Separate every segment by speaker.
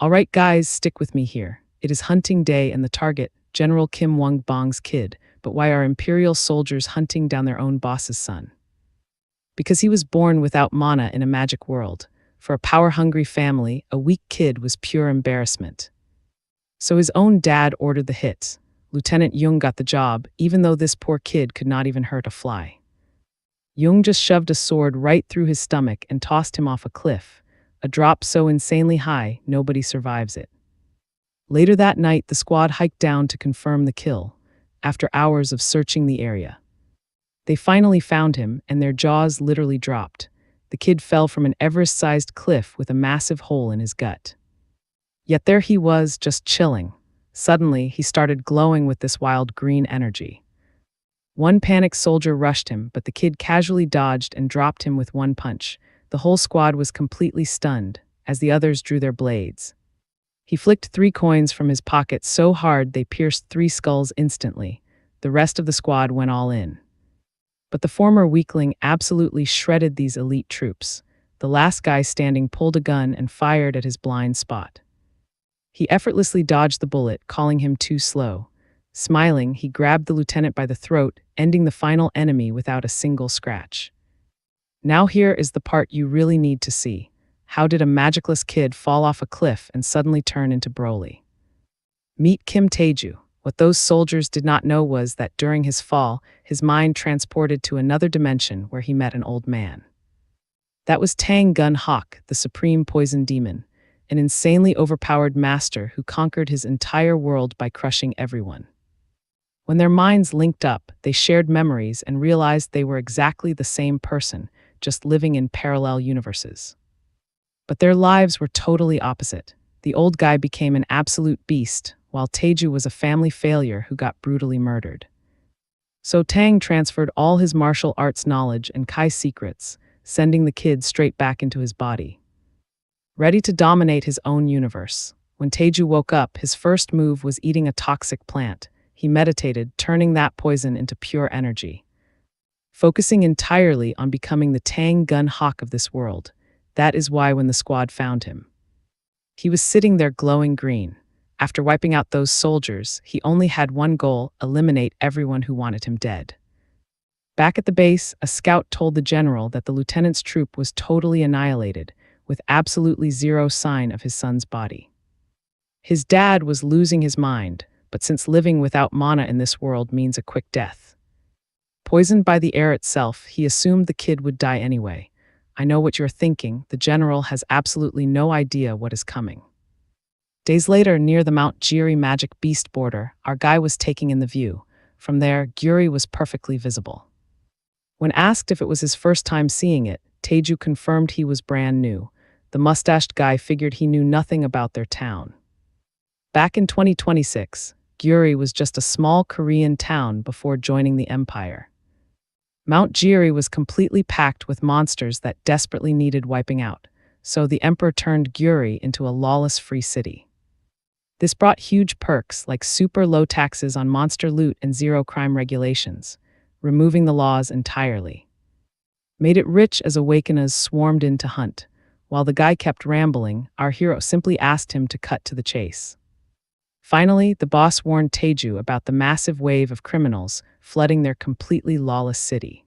Speaker 1: All right, guys, stick with me here. It is hunting day and the target, General Kim Wong-bong's kid, but why are imperial soldiers hunting down their own boss's son? Because he was born without mana in a magic world. For a power-hungry family, a weak kid was pure embarrassment. So his own dad ordered the hit. Lieutenant Jung got the job, even though this poor kid could not even hurt a fly. Jung just shoved a sword right through his stomach and tossed him off a cliff, a drop so insanely high, nobody survives it. Later that night, the squad hiked down to confirm the kill, after hours of searching the area. They finally found him, and their jaws literally dropped. The kid fell from an Everest-sized cliff with a massive hole in his gut. Yet there he was, just chilling. Suddenly, he started glowing with this wild green energy. One panicked soldier rushed him, but the kid casually dodged and dropped him with one punch. The whole squad was completely stunned, as the others drew their blades. He flicked 3 coins from his pocket so hard they pierced 3 skulls instantly. The rest of the squad went all in. But the former weakling absolutely shredded these elite troops. The last guy standing pulled a gun and fired at his blind spot. He effortlessly dodged the bullet, calling him too slow. Smiling, he grabbed the lieutenant by the throat, ending the final enemy without a single scratch. Now here is the part you really need to see. How did a magicless kid fall off a cliff and suddenly turn into Broly? Meet Kim Taeju. What those soldiers did not know was that during his fall, his mind transported to another dimension where he met an old man. That was Tang Gun Hawk, the supreme poison demon, an insanely overpowered master who conquered his entire world by crushing everyone. When their minds linked up, they shared memories and realized they were exactly the same person, just living in parallel universes. But their lives were totally opposite. The old guy became an absolute beast, while Taeju was a family failure who got brutally murdered. So Tang transferred all his martial arts knowledge and Kai secrets, sending the kid straight back into his body. Ready to dominate his own universe. When Taeju woke up, his first move was eating a toxic plant. He meditated, turning that poison into pure energy. Focusing entirely on becoming the Tang Gun Hawk of this world. That is why when the squad found him, he was sitting there glowing green. After wiping out those soldiers, he only had one goal: eliminate everyone who wanted him dead. Back at the base, a scout told the general that the lieutenant's troop was totally annihilated, with absolutely zero sign of his son's body. His dad was losing his mind, but since living without mana in this world means a quick death. Poisoned by the air itself, he assumed the kid would die anyway. I know what you're thinking. The general has absolutely no idea what is coming. Days later, near the Mount Jiri magic beast border, our guy was taking in the view. From there, Gyuri was perfectly visible. When asked if it was his first time seeing it, Taeju confirmed he was brand new. The mustached guy figured he knew nothing about their town. Back in 2026, Gyuri was just a small Korean town before joining the empire. Mount Jiri was completely packed with monsters that desperately needed wiping out, so the emperor turned Gyuri into a lawless free city. This brought huge perks like super low taxes on monster loot and zero crime regulations, removing the laws entirely. Made it rich as awakeners swarmed in to hunt. While the guy kept rambling, our hero simply asked him to cut to the chase. Finally, the boss warned Taeju about the massive wave of criminals flooding their completely lawless city.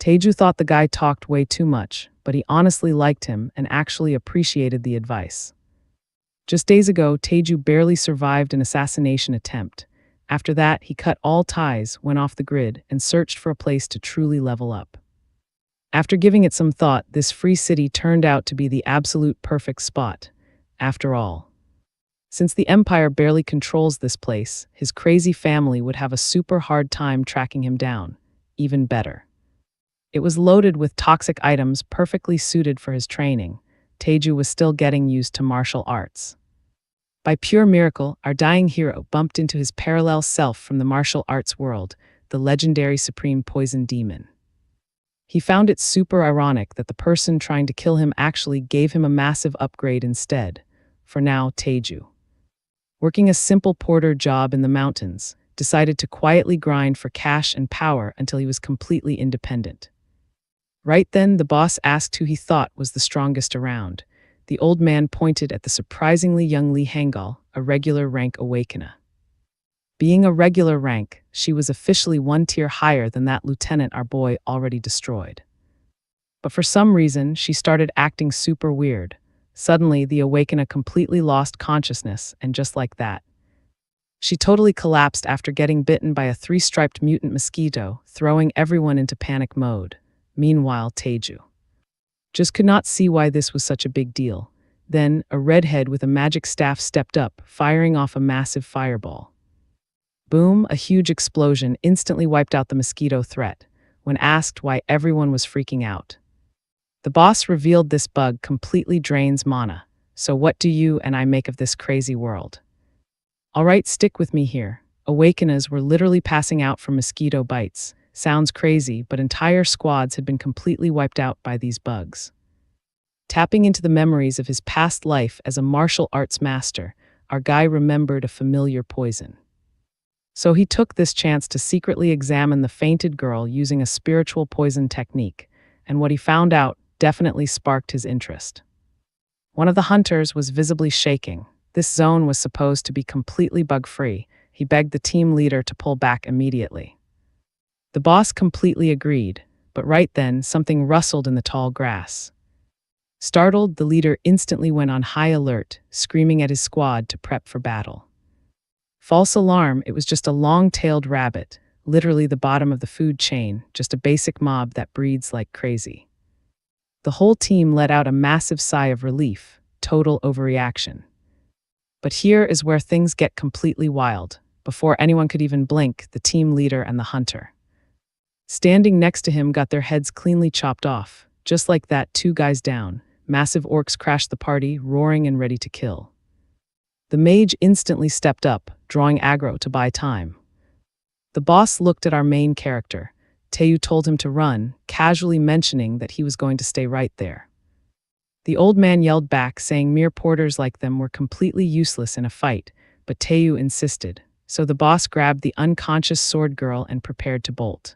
Speaker 1: Taeju thought the guy talked way too much, but he honestly liked him and actually appreciated the advice. Just days ago, Taeju barely survived an assassination attempt. After that, he cut all ties, went off the grid, and searched for a place to truly level up. After giving it some thought, this free city turned out to be the absolute perfect spot. After all, since the Empire barely controls this place, his crazy family would have a super hard time tracking him down. Even better. It was loaded with toxic items perfectly suited for his training. Taeju was still getting used to martial arts. By pure miracle, our dying hero bumped into his parallel self from the martial arts world, the legendary supreme poison demon. He found it super ironic that the person trying to kill him actually gave him a massive upgrade instead. For now, Taeju, working a simple porter job in the mountains, decided to quietly grind for cash and power until he was completely independent. Right then, the boss asked who he thought was the strongest around. The old man pointed at the surprisingly young Lee Hangal, a regular rank awakener. Being a regular rank, she was officially one tier higher than that lieutenant our boy already destroyed. But for some reason, she started acting super weird. Suddenly, the awakener completely lost consciousness, and just like that, she totally collapsed after getting bitten by a 3-striped mutant mosquito, throwing everyone into panic mode. Meanwhile, Taeju just could not see why this was such a big deal. Then, a redhead with a magic staff stepped up, firing off a massive fireball. Boom, a huge explosion instantly wiped out the mosquito threat. When asked why everyone was freaking out, the boss revealed this bug completely drains mana. So what do you and I make of this crazy world? Alright, stick with me here. Awakeners were literally passing out from mosquito bites. Sounds crazy, but entire squads had been completely wiped out by these bugs. Tapping into the memories of his past life as a martial arts master, our guy remembered a familiar poison. So he took this chance to secretly examine the fainted girl using a spiritual poison technique, and what he found out definitely sparked his interest. One of the hunters was visibly shaking. This zone was supposed to be completely bug-free. He begged the team leader to pull back immediately. The boss completely agreed, but right then something rustled in the tall grass. Startled, the leader instantly went on high alert, screaming at his squad to prep for battle. False alarm, it was just a long-tailed rabbit, literally the bottom of the food chain, just a basic mob that breeds like crazy. The whole team let out a massive sigh of relief, total overreaction. But here is where things get completely wild. Before anyone could even blink, the team leader and the hunter, standing next to him, got their heads cleanly chopped off. Just like that, 2 guys down. Massive orcs crashed the party, roaring and ready to kill. The mage instantly stepped up, drawing aggro to buy time. The boss looked at our main character. Taeyu told him to run, casually mentioning that he was going to stay right there. The old man yelled back, saying mere porters like them were completely useless in a fight, but Taeyu insisted, so the boss grabbed the unconscious sword girl and prepared to bolt.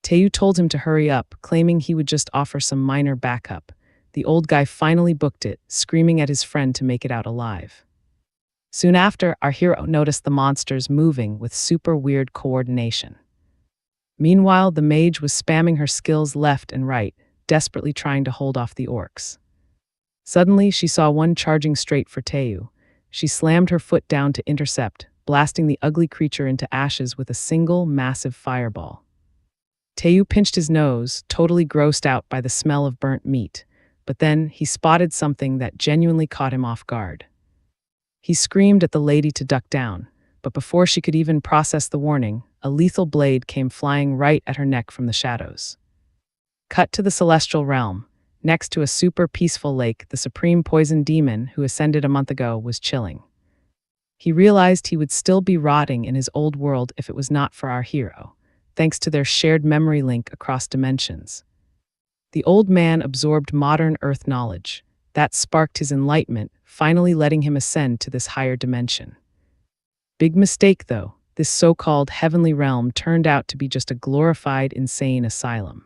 Speaker 1: Taeyu told him to hurry up, claiming he would just offer some minor backup. The old guy finally booked it, screaming at his friend to make it out alive. Soon after, our hero noticed the monsters moving with super weird coordination. Meanwhile, the mage was spamming her skills left and right, desperately trying to hold off the orcs. Suddenly, she saw one charging straight for Taeyu. She slammed her foot down to intercept, blasting the ugly creature into ashes with a single, massive fireball. Taeyu pinched his nose, totally grossed out by the smell of burnt meat, but then he spotted something that genuinely caught him off guard. He screamed at the lady to duck down, but before she could even process the warning, a lethal blade came flying right at her neck from the shadows. Cut to the celestial realm. Next to a super peaceful lake, the supreme poison demon, who ascended a month ago, was chilling. He realized he would still be rotting in his old world if it was not for our hero, thanks to their shared memory link across dimensions. The old man absorbed modern Earth knowledge. That sparked his enlightenment, finally letting him ascend to this higher dimension. Big mistake, though. This so-called heavenly realm turned out to be just a glorified, insane asylum.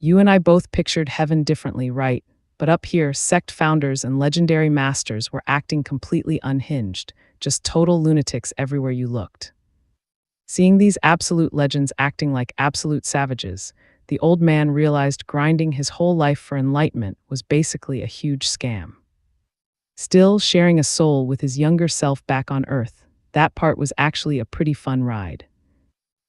Speaker 1: You and I both pictured heaven differently, right? But up here, sect founders and legendary masters were acting completely unhinged, just total lunatics everywhere you looked. Seeing these absolute legends acting like absolute savages, the old man realized grinding his whole life for enlightenment was basically a huge scam. Still, sharing a soul with his younger self back on Earth, that part was actually a pretty fun ride.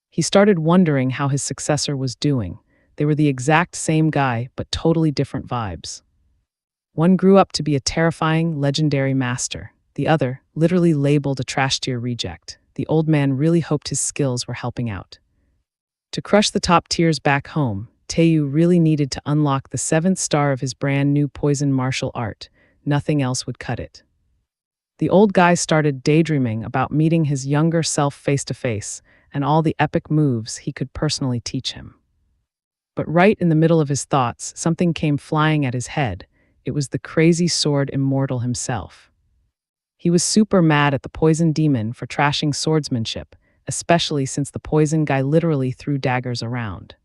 Speaker 1: He started wondering how his successor was doing. They were the exact same guy, but totally different vibes. One grew up to be a terrifying, legendary master. The other, literally labeled a trash-tier reject. The old man really hoped his skills were helping out. To crush the top tiers back home, Taeyu really needed to unlock the 7th star of his brand new poison martial art. Nothing else would cut it. The old guy started daydreaming about meeting his younger self face to face and all the epic moves he could personally teach him. But right in the middle of his thoughts, something came flying at his head. It was the crazy sword immortal himself. He was super mad at the poison demon for trashing swordsmanship, especially since the poison guy literally threw daggers around.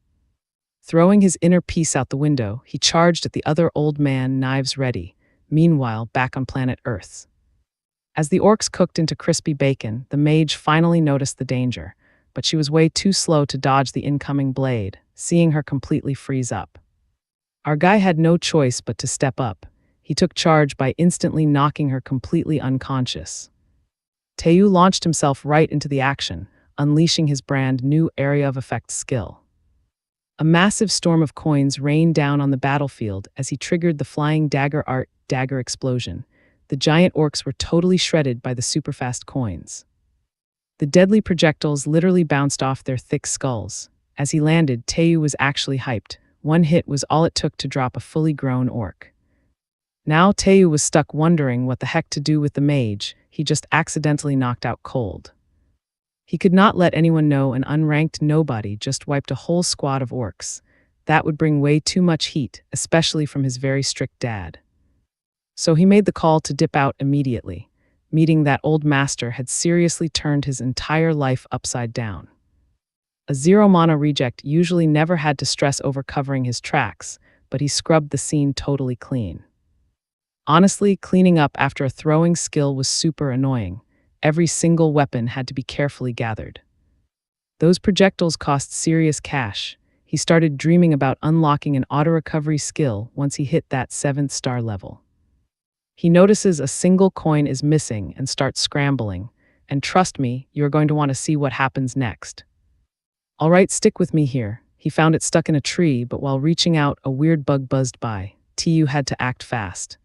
Speaker 1: Throwing his inner peace out the window, he charged at the other old man, knives ready. Meanwhile, back on planet Earth. As the orcs cooked into crispy bacon, the mage finally noticed the danger, but she was way too slow to dodge the incoming blade, seeing her completely freeze up. Our guy had no choice but to step up. He took charge by instantly knocking her completely unconscious. Teu launched himself right into the action, unleashing his brand new area of effect skill. A massive storm of coins rained down on the battlefield as he triggered the flying dagger art dagger explosion. The giant orcs were totally shredded by the superfast coins. The deadly projectiles literally bounced off their thick skulls. As he landed, Teu was actually hyped. One hit was all it took to drop a fully grown orc. Now Teu was stuck wondering what the heck to do with the mage he just accidentally knocked out cold. He could not let anyone know an unranked nobody just wiped a whole squad of orcs. That would bring way too much heat, especially from his very strict dad. So he made the call to dip out immediately, meeting that old master had seriously turned his entire life upside down. A zero mana reject usually never had to stress over covering his tracks, but he scrubbed the scene totally clean. Honestly, cleaning up after a throwing skill was super annoying. Every single weapon had to be carefully gathered. Those projectiles cost serious cash. He started dreaming about unlocking an auto-recovery skill once he hit that 7th star level. He notices a single coin is missing and starts scrambling, and trust me, you're going to want to see what happens next. All right, stick with me here. He found it stuck in a tree, but while reaching out, a weird bug buzzed by. Teu had to act fast.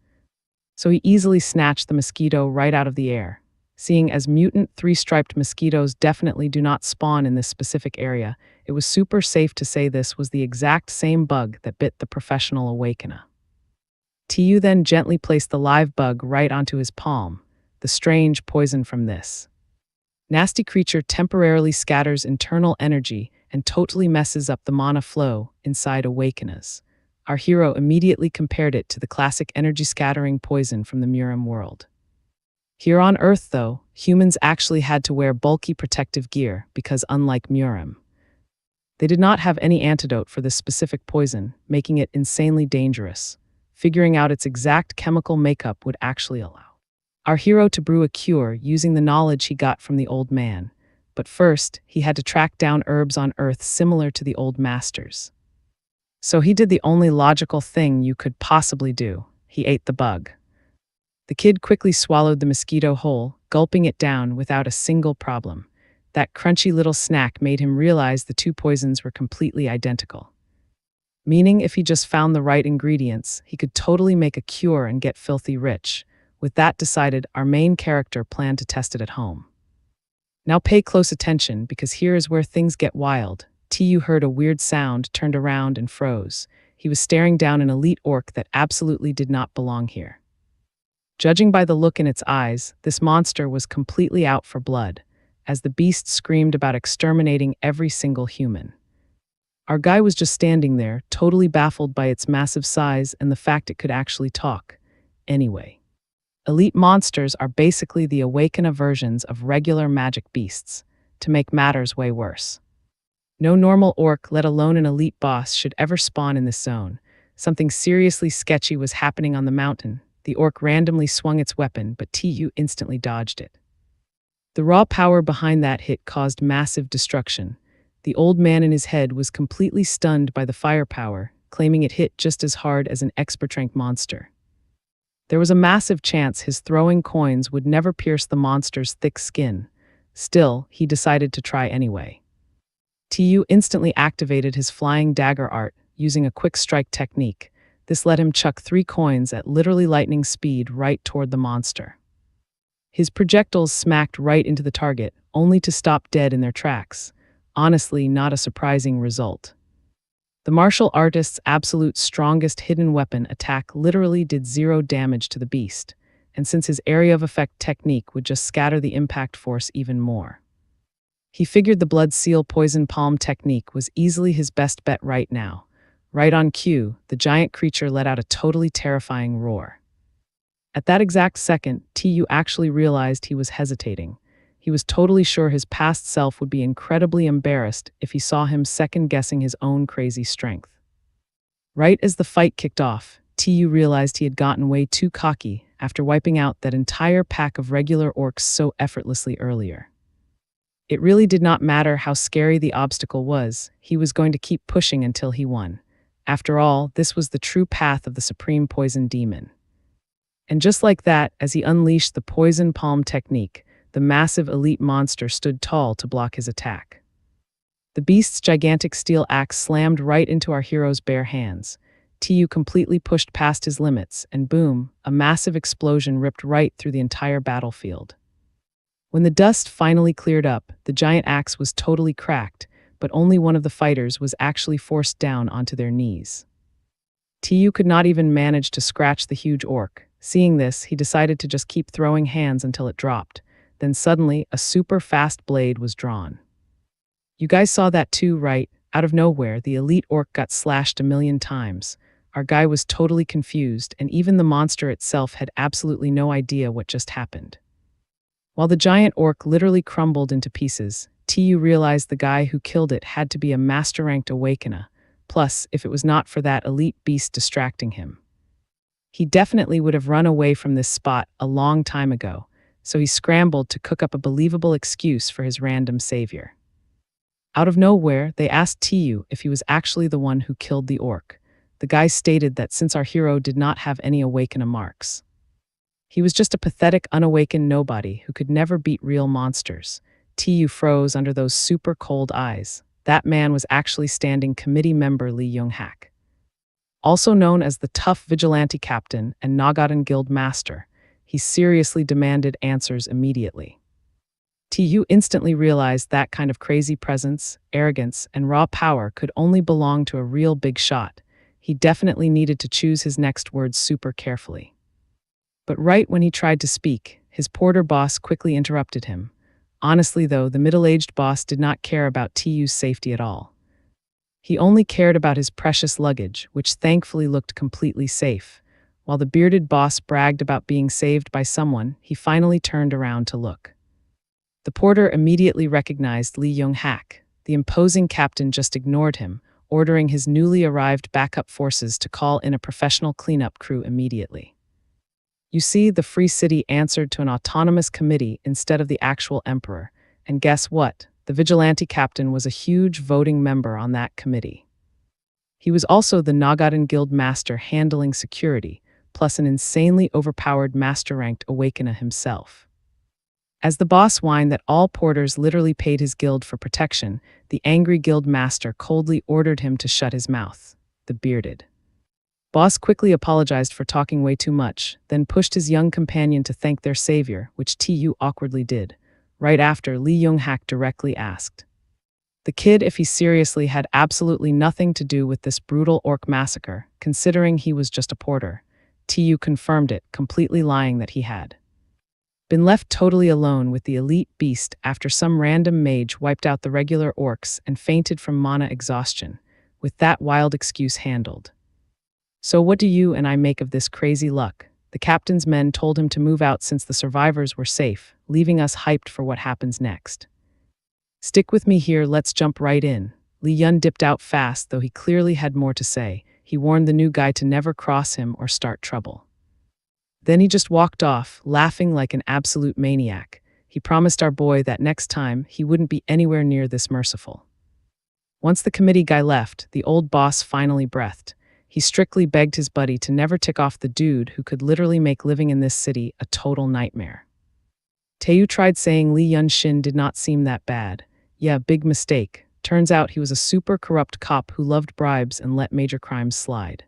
Speaker 1: So he easily snatched the mosquito right out of the air. Seeing as mutant 3-striped mosquitoes definitely do not spawn in this specific area, it was super safe to say this was the exact same bug that bit the professional awakener. Teu then gently placed the live bug right onto his palm, the strange poison from this nasty creature temporarily scatters internal energy and totally messes up the mana flow inside awakeners. Our hero immediately compared it to the classic energy-scattering poison from the Murim world. Here on Earth, though, humans actually had to wear bulky protective gear because, unlike Murim, they did not have any antidote for this specific poison, making it insanely dangerous. Figuring out its exact chemical makeup would actually allow our hero to brew a cure using the knowledge he got from the old man. But first, he had to track down herbs on Earth similar to the old masters. So he did the only logical thing you could possibly do. He ate the bug. The kid quickly swallowed the mosquito whole, gulping it down without a single problem. That crunchy little snack made him realize the two poisons were completely identical. Meaning if he just found the right ingredients, he could totally make a cure and get filthy rich. With that decided, our main character planned to test it at home. Now pay close attention, because here is where things get wild. Teu heard a weird sound, turned around, and froze. He was staring down an elite orc that absolutely did not belong here. Judging by the look in its eyes, this monster was completely out for blood, as the beast screamed about exterminating every single human. Our guy was just standing there, totally baffled by its massive size and the fact it could actually talk. Anyway, elite monsters are basically the awakener versions of regular magic beasts, to make matters way worse. No normal orc, let alone an elite boss, should ever spawn in this zone. Something seriously sketchy was happening on the mountain. The orc randomly swung its weapon, but Teu instantly dodged it. The raw power behind that hit caused massive destruction. The old man in his head was completely stunned by the firepower, claiming it hit just as hard as an expert rank monster. There was a massive chance his throwing coins would never pierce the monster's thick skin. Still, he decided to try anyway. Teu instantly activated his flying dagger art, using a quick strike technique. This let him chuck 3 coins at literally lightning speed right toward the monster. His projectiles smacked right into the target, only to stop dead in their tracks. Honestly, not a surprising result. The martial artist's absolute strongest hidden weapon attack literally did 0 damage to the beast, and since his area of effect technique would just scatter the impact force even more. He figured the blood seal poison palm technique was easily his best bet right now. Right on cue, the giant creature let out a totally terrifying roar. At that exact second, Teu actually realized he was hesitating. He was totally sure his past self would be incredibly embarrassed if he saw him second-guessing his own crazy strength. Right as the fight kicked off, Tu realized he had gotten way too cocky after wiping out that entire pack of regular orcs so effortlessly earlier. It really did not matter how scary the obstacle was, he was going to keep pushing until he won. After all, this was the true path of the supreme poison demon. And just like that, as he unleashed the poison palm technique, the massive elite monster stood tall to block his attack. The beast's gigantic steel axe slammed right into our hero's bare hands. Tu completely pushed past his limits, and boom, a massive explosion ripped right through the entire battlefield. When the dust finally cleared up, the giant axe was totally cracked, but only one of the fighters was actually forced down onto their knees. Tu could not even manage to scratch the huge orc. Seeing this, he decided to just keep throwing hands until it dropped. Then suddenly, a super fast blade was drawn. You guys saw that too, right? Out of nowhere, the elite orc got slashed 1,000,000 times. Our guy was totally confused, and even the monster itself had absolutely no idea what just happened. While the giant orc literally crumbled into pieces, Tu realized the guy who killed it had to be a master-ranked awakener, plus, if it was not for that elite beast distracting him. He definitely would have run away from this spot a long time ago, so he scrambled to cook up a believable excuse for his random savior. Out of nowhere, they asked Tu if he was actually the one who killed the orc. The guy stated that since our hero did not have any awakener marks, he was just a pathetic, unawakened nobody who could never beat real monsters. Tu froze under those super cold eyes. That man was actually standing committee member Lee Young-hak, also known as the tough vigilante captain and Nagaden Guild master. He seriously demanded answers immediately. Tu instantly realized that kind of crazy presence, arrogance, and raw power could only belong to a real big shot. He definitely needed to choose his next words super carefully. But right when he tried to speak, his porter boss quickly interrupted him. Honestly though, the middle-aged boss did not care about Tu's safety at all. He only cared about his precious luggage, which thankfully looked completely safe. While the bearded boss bragged about being saved by someone, he finally turned around to look. The porter immediately recognized Lee Young-hak. The imposing captain just ignored him, ordering his newly arrived backup forces to call in a professional cleanup crew immediately. You see, the Free City answered to an autonomous committee instead of the actual emperor, and guess what? The vigilante captain was a huge voting member on that committee. He was also the Nagaden Guild master handling security, plus an insanely overpowered master-ranked awakener himself. As the boss whined that all porters literally paid his guild for protection, the angry guild master coldly ordered him to shut his mouth. The bearded boss quickly apologized for talking way too much, then pushed his young companion to thank their savior, which Tu awkwardly did. Right after, Lee Young-hak directly asked the kid if he seriously had absolutely nothing to do with this brutal orc massacre, considering he was just a porter. Tu confirmed it, completely lying that he had been left totally alone with the elite beast after some random mage wiped out the regular orcs and fainted from mana exhaustion, with that wild excuse handled. So what do you and I make of this crazy luck? The captain's men told him to move out since the survivors were safe, leaving us hyped for what happens next. Stick with me here, let's jump right in. Li Yun dipped out fast, though he clearly had more to say. He warned the new guy to never cross him or start trouble. Then he just walked off, laughing like an absolute maniac. He promised our boy that next time he wouldn't be anywhere near this merciful. Once the committee guy left, the old boss finally breathed. He strictly begged his buddy to never tick off the dude who could literally make living in this city a total nightmare. Taeyu tried saying Lee Yun-shin did not seem that bad. Yeah, big mistake. Turns out he was a super corrupt cop who loved bribes and let major crimes slide.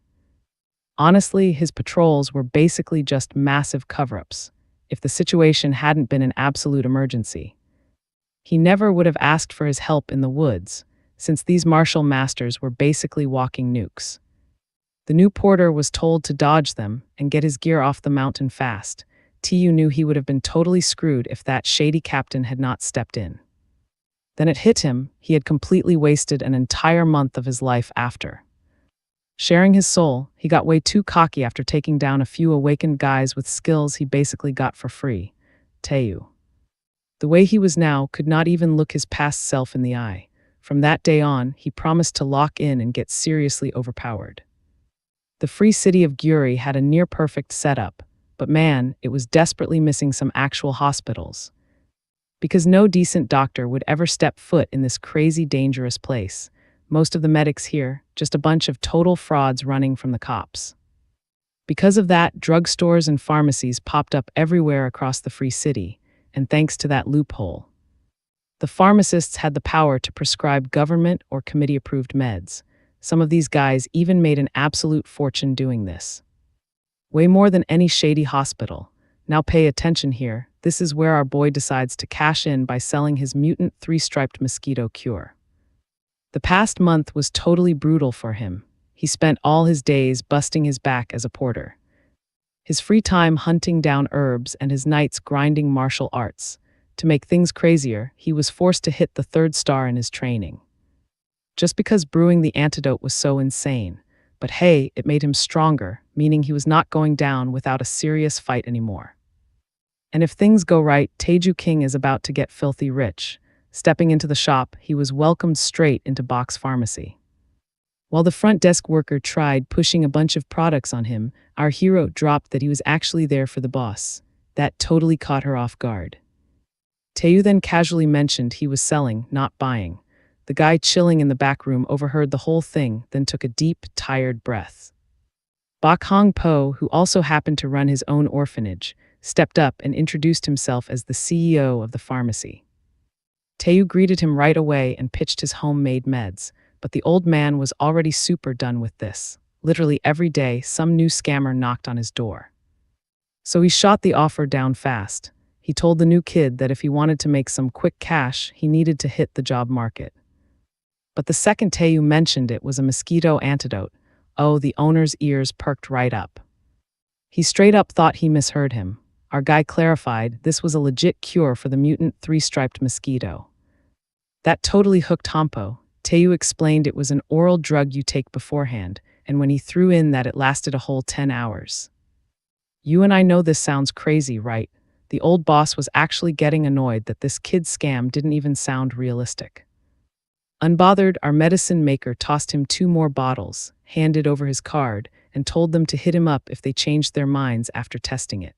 Speaker 1: Honestly, his patrols were basically just massive cover-ups, if the situation hadn't been an absolute emergency. He never would have asked for his help in the woods, since these martial masters were basically walking nukes. The new porter was told to dodge them and get his gear off the mountain fast. Tu knew he would have been totally screwed if that shady captain had not stepped in. Then it hit him, he had completely wasted an entire month of his life after. Sharing his soul, he got way too cocky after taking down a few awakened guys with skills he basically got for free. Taeyu, the way he was now, could not even look his past self in the eye. From that day on, he promised to lock in and get seriously overpowered. The free city of Gyuri had a near-perfect setup, but man, it was desperately missing some actual hospitals. Because no decent doctor would ever step foot in this crazy, dangerous place. Most of the medics here, just a bunch of total frauds running from the cops. Because of that, drugstores and pharmacies popped up everywhere across the free city, and thanks to that loophole, the pharmacists had the power to prescribe government or committee-approved meds. Some of these guys even made an absolute fortune doing this. Way more than any shady hospital. Now pay attention here, this is where our boy decides to cash in by selling his mutant three-striped mosquito cure. The past month was totally brutal for him. He spent all his days busting his back as a porter, his free time hunting down herbs, and his nights grinding martial arts. To make things crazier, he was forced to hit the 3rd star in his training. Just because brewing the antidote was so insane. But hey, it made him stronger, meaning he was not going down without a serious fight anymore. And if things go right, Taeju King is about to get filthy rich. Stepping into the shop, he was welcomed straight into Box Pharmacy. While the front desk worker tried pushing a bunch of products on him, our hero dropped that he was actually there for the boss. That totally caught her off guard. Taeju then casually mentioned he was selling, not buying. The guy chilling in the back room overheard the whole thing, then took a deep, tired breath. Bak Hong Po, who also happened to run his own orphanage, stepped up and introduced himself as the CEO of the pharmacy. Taeju greeted him right away and pitched his homemade meds, but the old man was already super done with this. Literally every day, some new scammer knocked on his door. So he shot the offer down fast. He told the new kid that if he wanted to make some quick cash, he needed to hit the job market. But the second Taeju mentioned it was a mosquito antidote. Oh, the owner's ears perked right up. He straight up thought he misheard him. Our guy clarified this was a legit cure for the mutant three-striped mosquito. That totally hooked Hampo. Taeju explained it was an oral drug you take beforehand, and when he threw in that it lasted a whole 10 hours. You and I know this sounds crazy, right? The old boss was actually getting annoyed that this kid's scam didn't even sound realistic. Unbothered, our medicine maker tossed him 2 more bottles, handed over his card, and told them to hit him up if they changed their minds after testing it.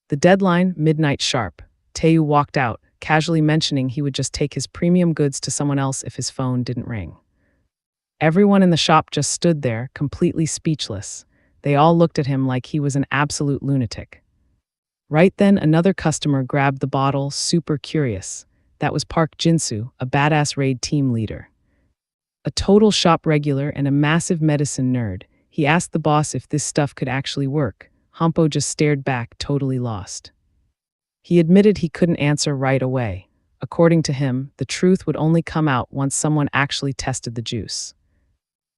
Speaker 1: The deadline, midnight sharp. Taeju walked out, casually mentioning he would just take his premium goods to someone else if his phone didn't ring. Everyone in the shop just stood there, completely speechless. They all looked at him like he was an absolute lunatic. Right then, another customer grabbed the bottle, super curious. That was Park Jinsu, a badass raid team leader. A total shop regular and a massive medicine nerd, he asked the boss if this stuff could actually work. Hampo just stared back, totally lost. He admitted he couldn't answer right away. According to him, the truth would only come out once someone actually tested the juice.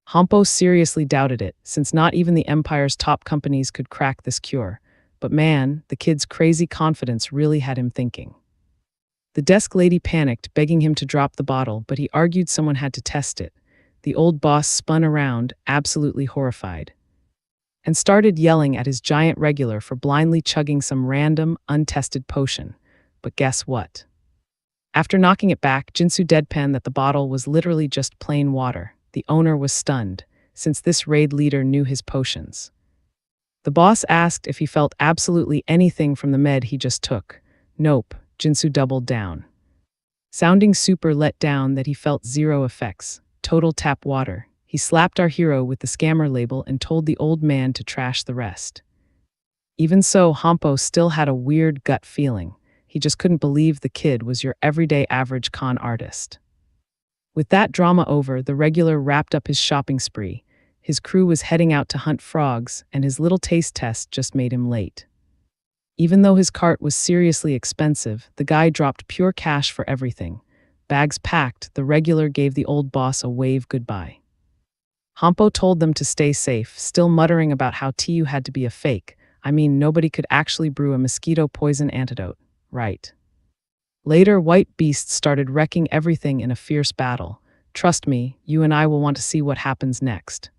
Speaker 1: Hampo seriously doubted it, since not even the Empire's top companies could crack this cure. But man, the kid's crazy confidence really had him thinking. The desk lady panicked, begging him to drop the bottle, but he argued someone had to test it. The old boss spun around, absolutely horrified, and started yelling at his giant regular for blindly chugging some random, untested potion. But guess what? After knocking it back, Jinsu deadpanned that the bottle was literally just plain water. The owner was stunned, since this raid leader knew his potions. The boss asked if he felt absolutely anything from the med he just took. Nope, Jinsu doubled down, sounding super let down that he felt 0 effects. Total tap water. He slapped our hero with the scammer label and told the old man to trash the rest. Even so, Hampo still had a weird gut feeling. He just couldn't believe the kid was your everyday average con artist. With that drama over, the regular wrapped up his shopping spree. His crew was heading out to hunt frogs, and his little taste test just made him late. Even though his cart was seriously expensive, the guy dropped pure cash for everything. Bags packed, the regular gave the old boss a wave goodbye. Hampo told them to stay safe, still muttering about how Taeju had to be a fake. I mean, nobody could actually brew a mosquito poison antidote, right? Later, white beasts started wrecking everything in a fierce battle. Trust me, you and I will want to see what happens next.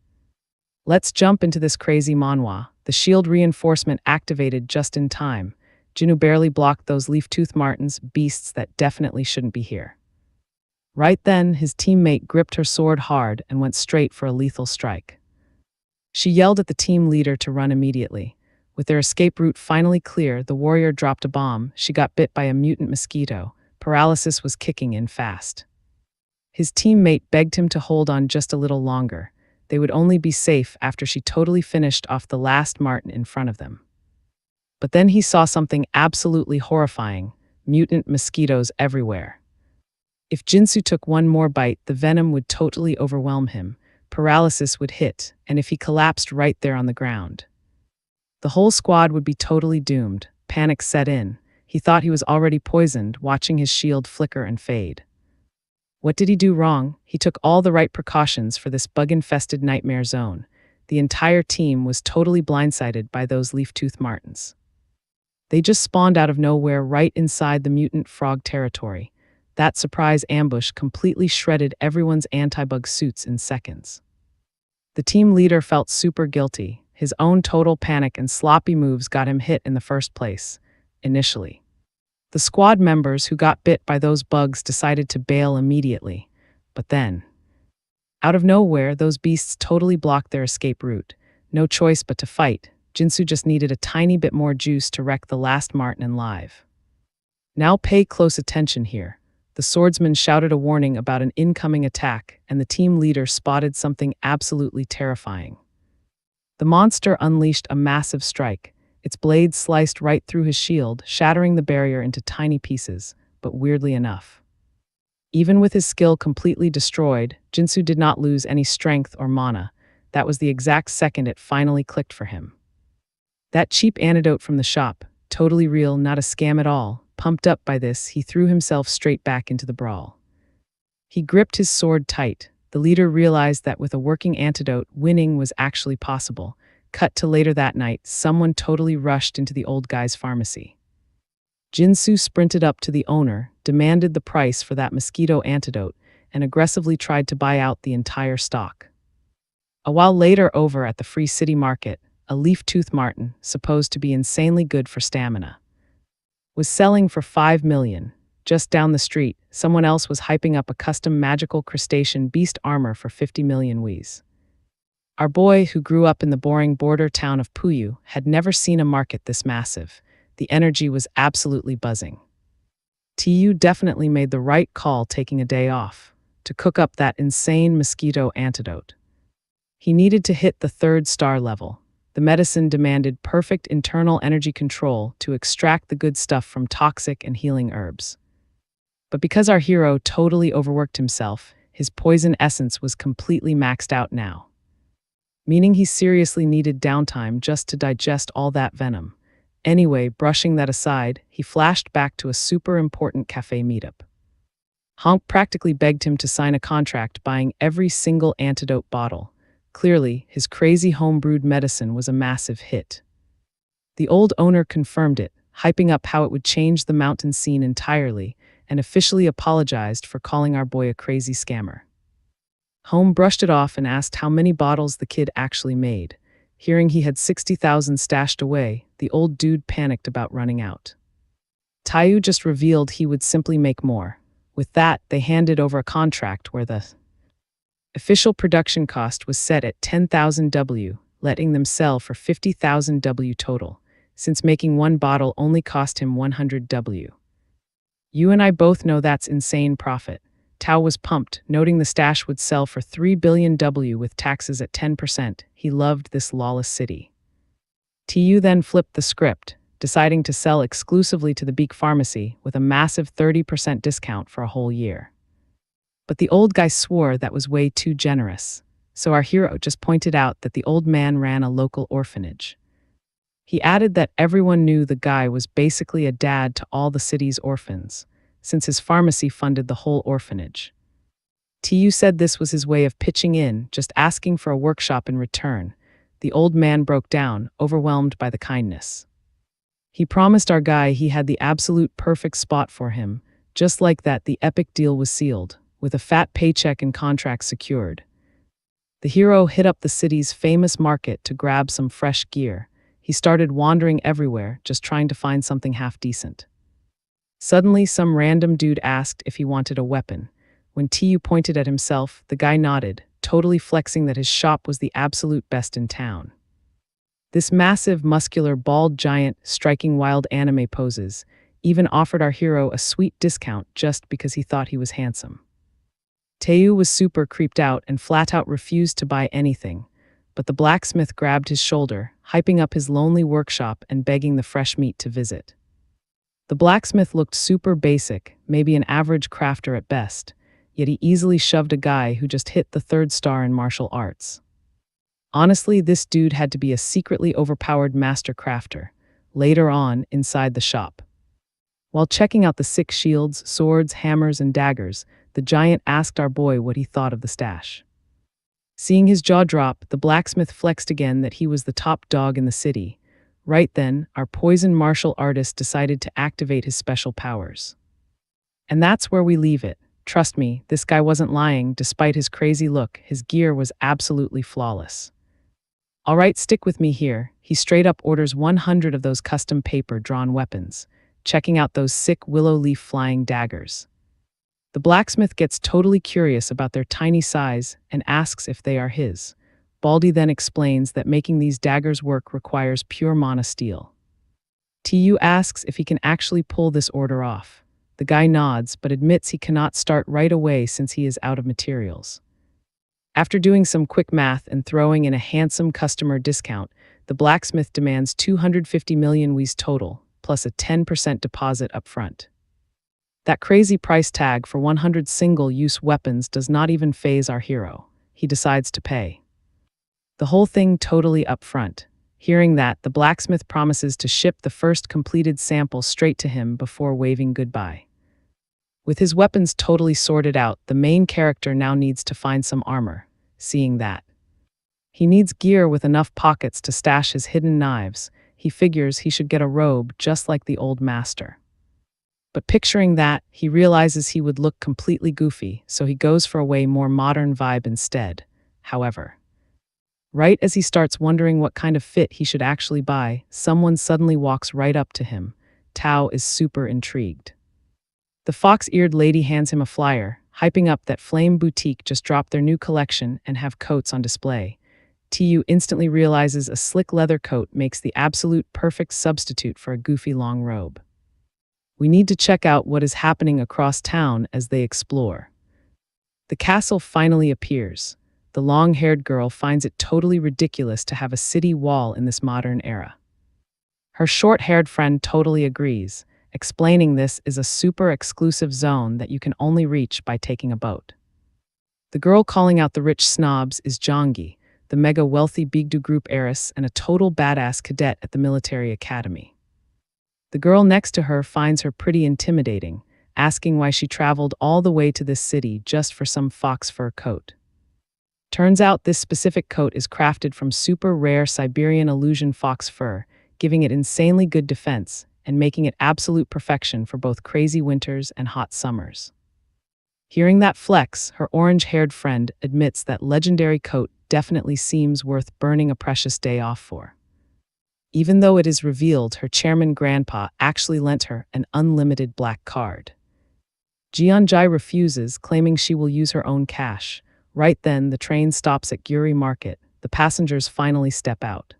Speaker 1: Let's jump into this crazy Manhwa. The shield reinforcement activated just in time. Jinnu barely blocked those leaf-toothed martens, beasts that definitely shouldn't be here. Right then, his teammate gripped her sword hard and went straight for a lethal strike. She yelled at the team leader to run immediately. With their escape route finally clear, the warrior dropped a bomb. She got bit by a mutant mosquito. Paralysis was kicking in fast. His teammate begged him to hold on just a little longer. They would only be safe after she totally finished off the last marten in front of them. But then he saw something absolutely horrifying: mutant mosquitoes everywhere. If Jinsu took one more bite, the venom would totally overwhelm him. Paralysis would hit, and if he collapsed right there on the ground, the whole squad would be totally doomed. Panic set in. He thought he was already poisoned, watching his shield flicker and fade. What did he do wrong? He took all the right precautions for this bug-infested nightmare zone. The entire team was totally blindsided by those leaf-tooth martens. They just spawned out of nowhere right inside the mutant frog territory. That surprise ambush completely shredded everyone's anti-bug suits in seconds. The team leader felt super guilty. His own total panic and sloppy moves got him hit in the first place, initially. The squad members who got bit by those bugs decided to bail immediately. But then, out of nowhere, those beasts totally blocked their escape route. No choice but to fight. Jinsu just needed a tiny bit more juice to wreck the last marten alive. Now pay close attention here. The swordsman shouted a warning about an incoming attack, and the team leader spotted something absolutely terrifying. The monster unleashed a massive strike. Its blade sliced right through his shield, shattering the barrier into tiny pieces, but weirdly enough, even with his skill completely destroyed, Jinsu did not lose any strength or mana. That was the exact second it finally clicked for him. That cheap antidote from the shop, totally real, not a scam at all. Pumped up by this, he threw himself straight back into the brawl. He gripped his sword tight. The leader realized that with a working antidote, winning was actually possible. Cut to later that night, someone totally rushed into the old guy's pharmacy. Jinsu sprinted up to the owner, demanded the price for that mosquito antidote, and aggressively tried to buy out the entire stock. A while later, over at the Free City Market, a leaf-tooth marten, supposed to be insanely good for stamina, was selling for 5 million. Just down the street, someone else was hyping up a custom magical crustacean beast armor for 50 million wheeze. Our boy, who grew up in the boring border town of Puyu, had never seen a market this massive. The energy was absolutely buzzing. TU definitely made the right call taking a day off to cook up that insane mosquito antidote. He needed to hit the 3rd star level. The medicine demanded perfect internal energy control to extract the good stuff from toxic and healing herbs. But because our hero totally overworked himself, his poison essence was completely maxed out now, meaning he seriously needed downtime just to digest all that venom. Anyway, brushing that aside, he flashed back to a super important cafe meetup. Honk practically begged him to sign a contract buying every single antidote bottle. Clearly, his crazy home-brewed medicine was a massive hit. The old owner confirmed it, hyping up how it would change the mountain scene entirely, and officially apologized for calling our boy a crazy scammer. Home brushed it off and asked how many bottles the kid actually made. Hearing he had 60,000 stashed away, the old dude panicked about running out. Taiyu just revealed he would simply make more. With that, they handed over a contract where the official production cost was set at 10,000 W, letting them sell for 50,000 W total, since making one bottle only cost him 100 W. You and I both know that's insane profit. Tao was pumped, noting the stash would sell for 3 billion W with taxes at 10%. He loved this lawless city. TU then flipped the script, deciding to sell exclusively to the Beak Pharmacy with a massive 30% discount for a whole year. But the old guy swore that was way too generous, so our hero just pointed out that the old man ran a local orphanage. He added that everyone knew the guy was basically a dad to all the city's orphans, since his pharmacy funded the whole orphanage. TU said this was his way of pitching in, just asking for a workshop in return. The old man broke down, overwhelmed by the kindness. He promised our guy he had the absolute perfect spot for him. Just like that, the epic deal was sealed, with a fat paycheck and contract secured. The hero hit up the city's famous market to grab some fresh gear. He started wandering everywhere, just trying to find something half-decent. Suddenly, some random dude asked if he wanted a weapon. When TU pointed at himself, the guy nodded, totally flexing that his shop was the absolute best in town. This massive, muscular, bald giant, striking wild anime poses, even offered our hero a sweet discount just because he thought he was handsome. Teu was super creeped out and flat out refused to buy anything, but the blacksmith grabbed his shoulder, hyping up his lonely workshop and begging the fresh meat to visit. The blacksmith looked super basic, maybe an average crafter at best, yet he easily shoved a guy who just hit the 3rd star in martial arts. Honestly, this dude had to be a secretly overpowered master crafter, later on inside the shop. While checking out the sick shields, swords, hammers, and daggers, the giant asked our boy what he thought of the stash. Seeing his jaw drop, the blacksmith flexed again that he was the top dog in the city. Right then, our poison martial artist decided to activate his special powers. And that's where we leave it. Trust me, this guy wasn't lying. Despite his crazy look, his gear was absolutely flawless. All right, stick with me here. He straight up orders 100 of those custom paper-drawn weapons, checking out those sick willow leaf flying daggers. The blacksmith gets totally curious about their tiny size and asks if they are his. Baldy then explains that making these daggers work requires pure mana steel. Tu asks if he can actually pull this order off. The guy nods, but admits he cannot start right away since he is out of materials. After doing some quick math and throwing in a handsome customer discount, the blacksmith demands 250 million Wies total, plus a 10% deposit up front. That crazy price tag for 100 single-use weapons does not even faze our hero. He decides to pay. The whole thing totally up front. Hearing that, the blacksmith promises to ship the first completed sample straight to him before waving goodbye. With his weapons totally sorted out, the main character now needs to find some armor. Seeing that he needs gear with enough pockets to stash his hidden knives, he figures he should get a robe just like the old master. But picturing that, he realizes he would look completely goofy, so he goes for a way more modern vibe instead. However, right as he starts wondering what kind of fit he should actually buy, someone suddenly walks right up to him. Tao is super intrigued. The fox-eared lady hands him a flyer, hyping up that Flame Boutique just dropped their new collection and have coats on display. Tu instantly realizes a slick leather coat makes the absolute perfect substitute for a goofy long robe. We need to check out what is happening across town as they explore. The castle finally appears. The long-haired girl finds it totally ridiculous to have a city wall in this modern era. Her short-haired friend totally agrees, explaining this is a super exclusive zone that you can only reach by taking a boat. The girl calling out the rich snobs is Jongi, the mega wealthy Bigdu Group heiress and a total badass cadet at the military academy. The girl next to her finds her pretty intimidating, asking why she traveled all the way to this city just for some fox fur coat. Turns out this specific coat is crafted from super rare Siberian illusion fox fur, giving it insanely good defense and making it absolute perfection for both crazy winters and hot summers. Hearing that flex, her orange-haired friend admits that legendary coat definitely seems worth burning a precious day off for. Even though it is revealed her chairman grandpa actually lent her an unlimited black card. Jeonjai refuses, claiming she will use her own cash. Right then, the train stops at Gyuri Market. The passengers finally step out.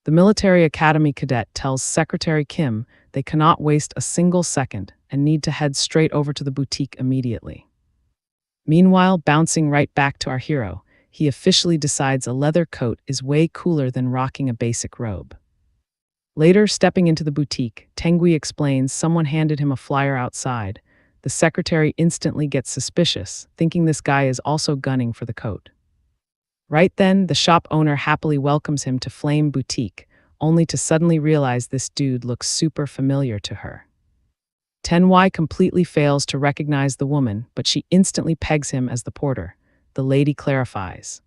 Speaker 1: The military academy cadet tells Secretary Kim they cannot waste a single second and need to head straight over to the boutique immediately. Meanwhile, bouncing right back to our hero, he officially decides a leather coat is way cooler than rocking a basic robe. Later, stepping into the boutique, Tengui explains someone handed him a flyer outside. The secretary instantly gets suspicious, thinking this guy is also gunning for the coat. Right then, the shop owner happily welcomes him to Flame Boutique, only to suddenly realize this dude looks super familiar to her. Tenwai completely fails to recognize the woman, but she instantly pegs him as the porter. The lady clarifies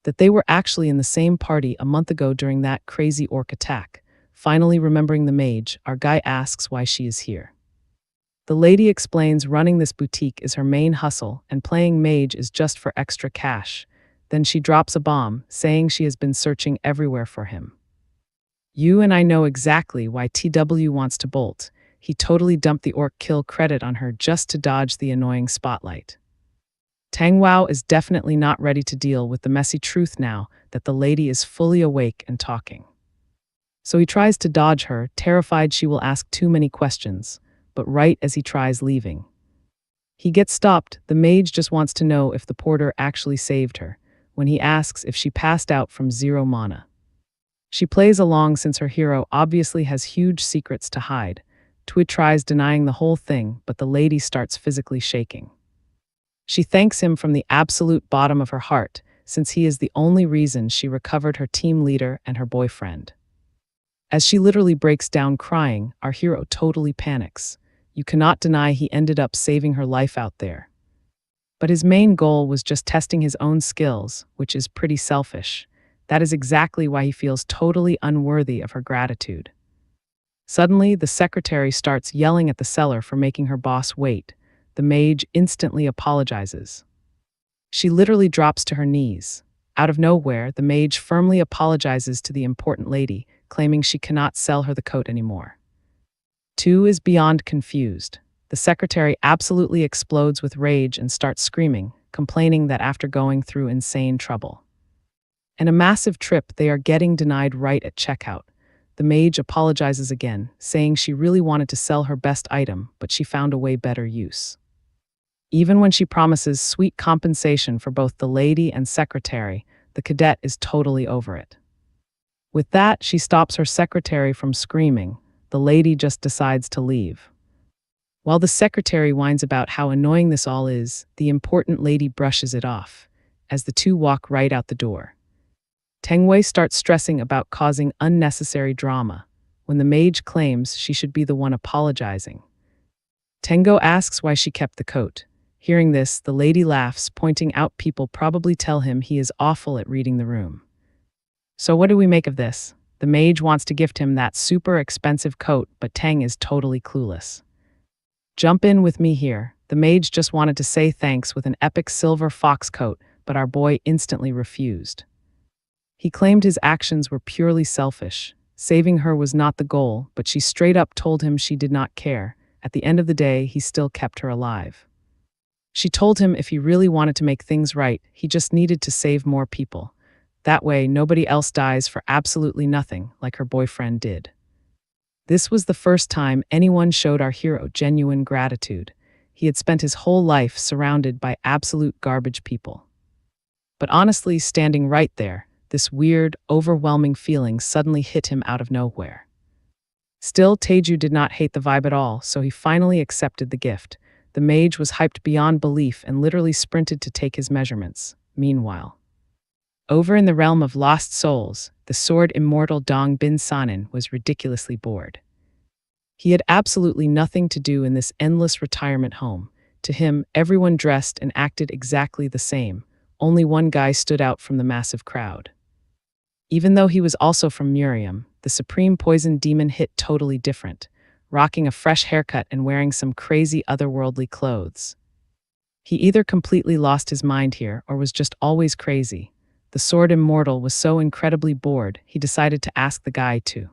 Speaker 1: that they were actually in the same party a month ago during that crazy orc attack. Finally remembering the mage, our guy asks why she is here. The lady explains running this boutique is her main hustle and playing mage is just for extra cash. Then she drops a bomb, saying she has been searching everywhere for him. You and I know exactly why TW wants to bolt. He totally dumped the orc kill credit on her just to dodge the annoying spotlight. Tang Wao is definitely not ready to deal with the messy truth now that the lady is fully awake and talking. So he tries to dodge her, terrified she will ask too many questions, but right as he tries leaving, he gets stopped. The mage just wants to know if the porter actually saved her, when he asks if she passed out from 0 mana. She plays along since her hero obviously has huge secrets to hide. Tui tries denying the whole thing, but the lady starts physically shaking. She thanks him from the absolute bottom of her heart, since he is the only reason she recovered her team leader and her boyfriend. As she literally breaks down crying, our hero totally panics. You cannot deny he ended up saving her life out there. But his main goal was just testing his own skills, which is pretty selfish. That is exactly why he feels totally unworthy of her gratitude. Suddenly, the secretary starts yelling at the seller for making her boss wait. The mage instantly apologizes. She literally drops to her knees. Out of nowhere, the mage firmly apologizes to the important lady, claiming she cannot sell her the coat anymore. Tu is beyond confused. The secretary absolutely explodes with rage and starts screaming, complaining that after going through insane trouble and a massive trip, they are getting denied right at checkout. The mage apologizes again, saying she really wanted to sell her best item, but she found a way better use. Even when she promises sweet compensation for both the lady and secretary, the cadet is totally over it. With that, she stops her secretary from screaming. The lady just decides to leave. While the secretary whines about how annoying this all is, the important lady brushes it off, as the two walk right out the door. Teng Wei starts stressing about causing unnecessary drama, when the mage claims she should be the one apologizing. Tengo asks why she kept the coat. Hearing this, the lady laughs, pointing out people probably tell him he is awful at reading the room. So what do we make of this? The mage wants to gift him that super expensive coat, but Tang is totally clueless. Jump in with me here. The mage just wanted to say thanks with an epic silver fox coat, but our boy instantly refused. He claimed his actions were purely selfish. Saving her was not the goal, but she straight up told him she did not care. At the end of the day, he still kept her alive. She told him if he really wanted to make things right, he just needed to save more people. That way, nobody else dies for absolutely nothing, like her boyfriend did. This was the first time anyone showed our hero genuine gratitude. He had spent his whole life surrounded by absolute garbage people. But honestly, standing right there, this weird, overwhelming feeling suddenly hit him out of nowhere. Still, Taeju did not hate the vibe at all, so he finally accepted the gift. The mage was hyped beyond belief and literally sprinted to take his measurements. Meanwhile, over in the realm of lost souls, the sword immortal Dong Bin Sanin was ridiculously bored. He had absolutely nothing to do in this endless retirement home. To him, everyone dressed and acted exactly the same. Only one guy stood out from the massive crowd. Even though he was also from Miriam, the supreme poison demon hit totally different, rocking a fresh haircut and wearing some crazy otherworldly clothes. He either completely lost his mind here or was just always crazy. The sword immortal was so incredibly bored, he decided to ask the guy to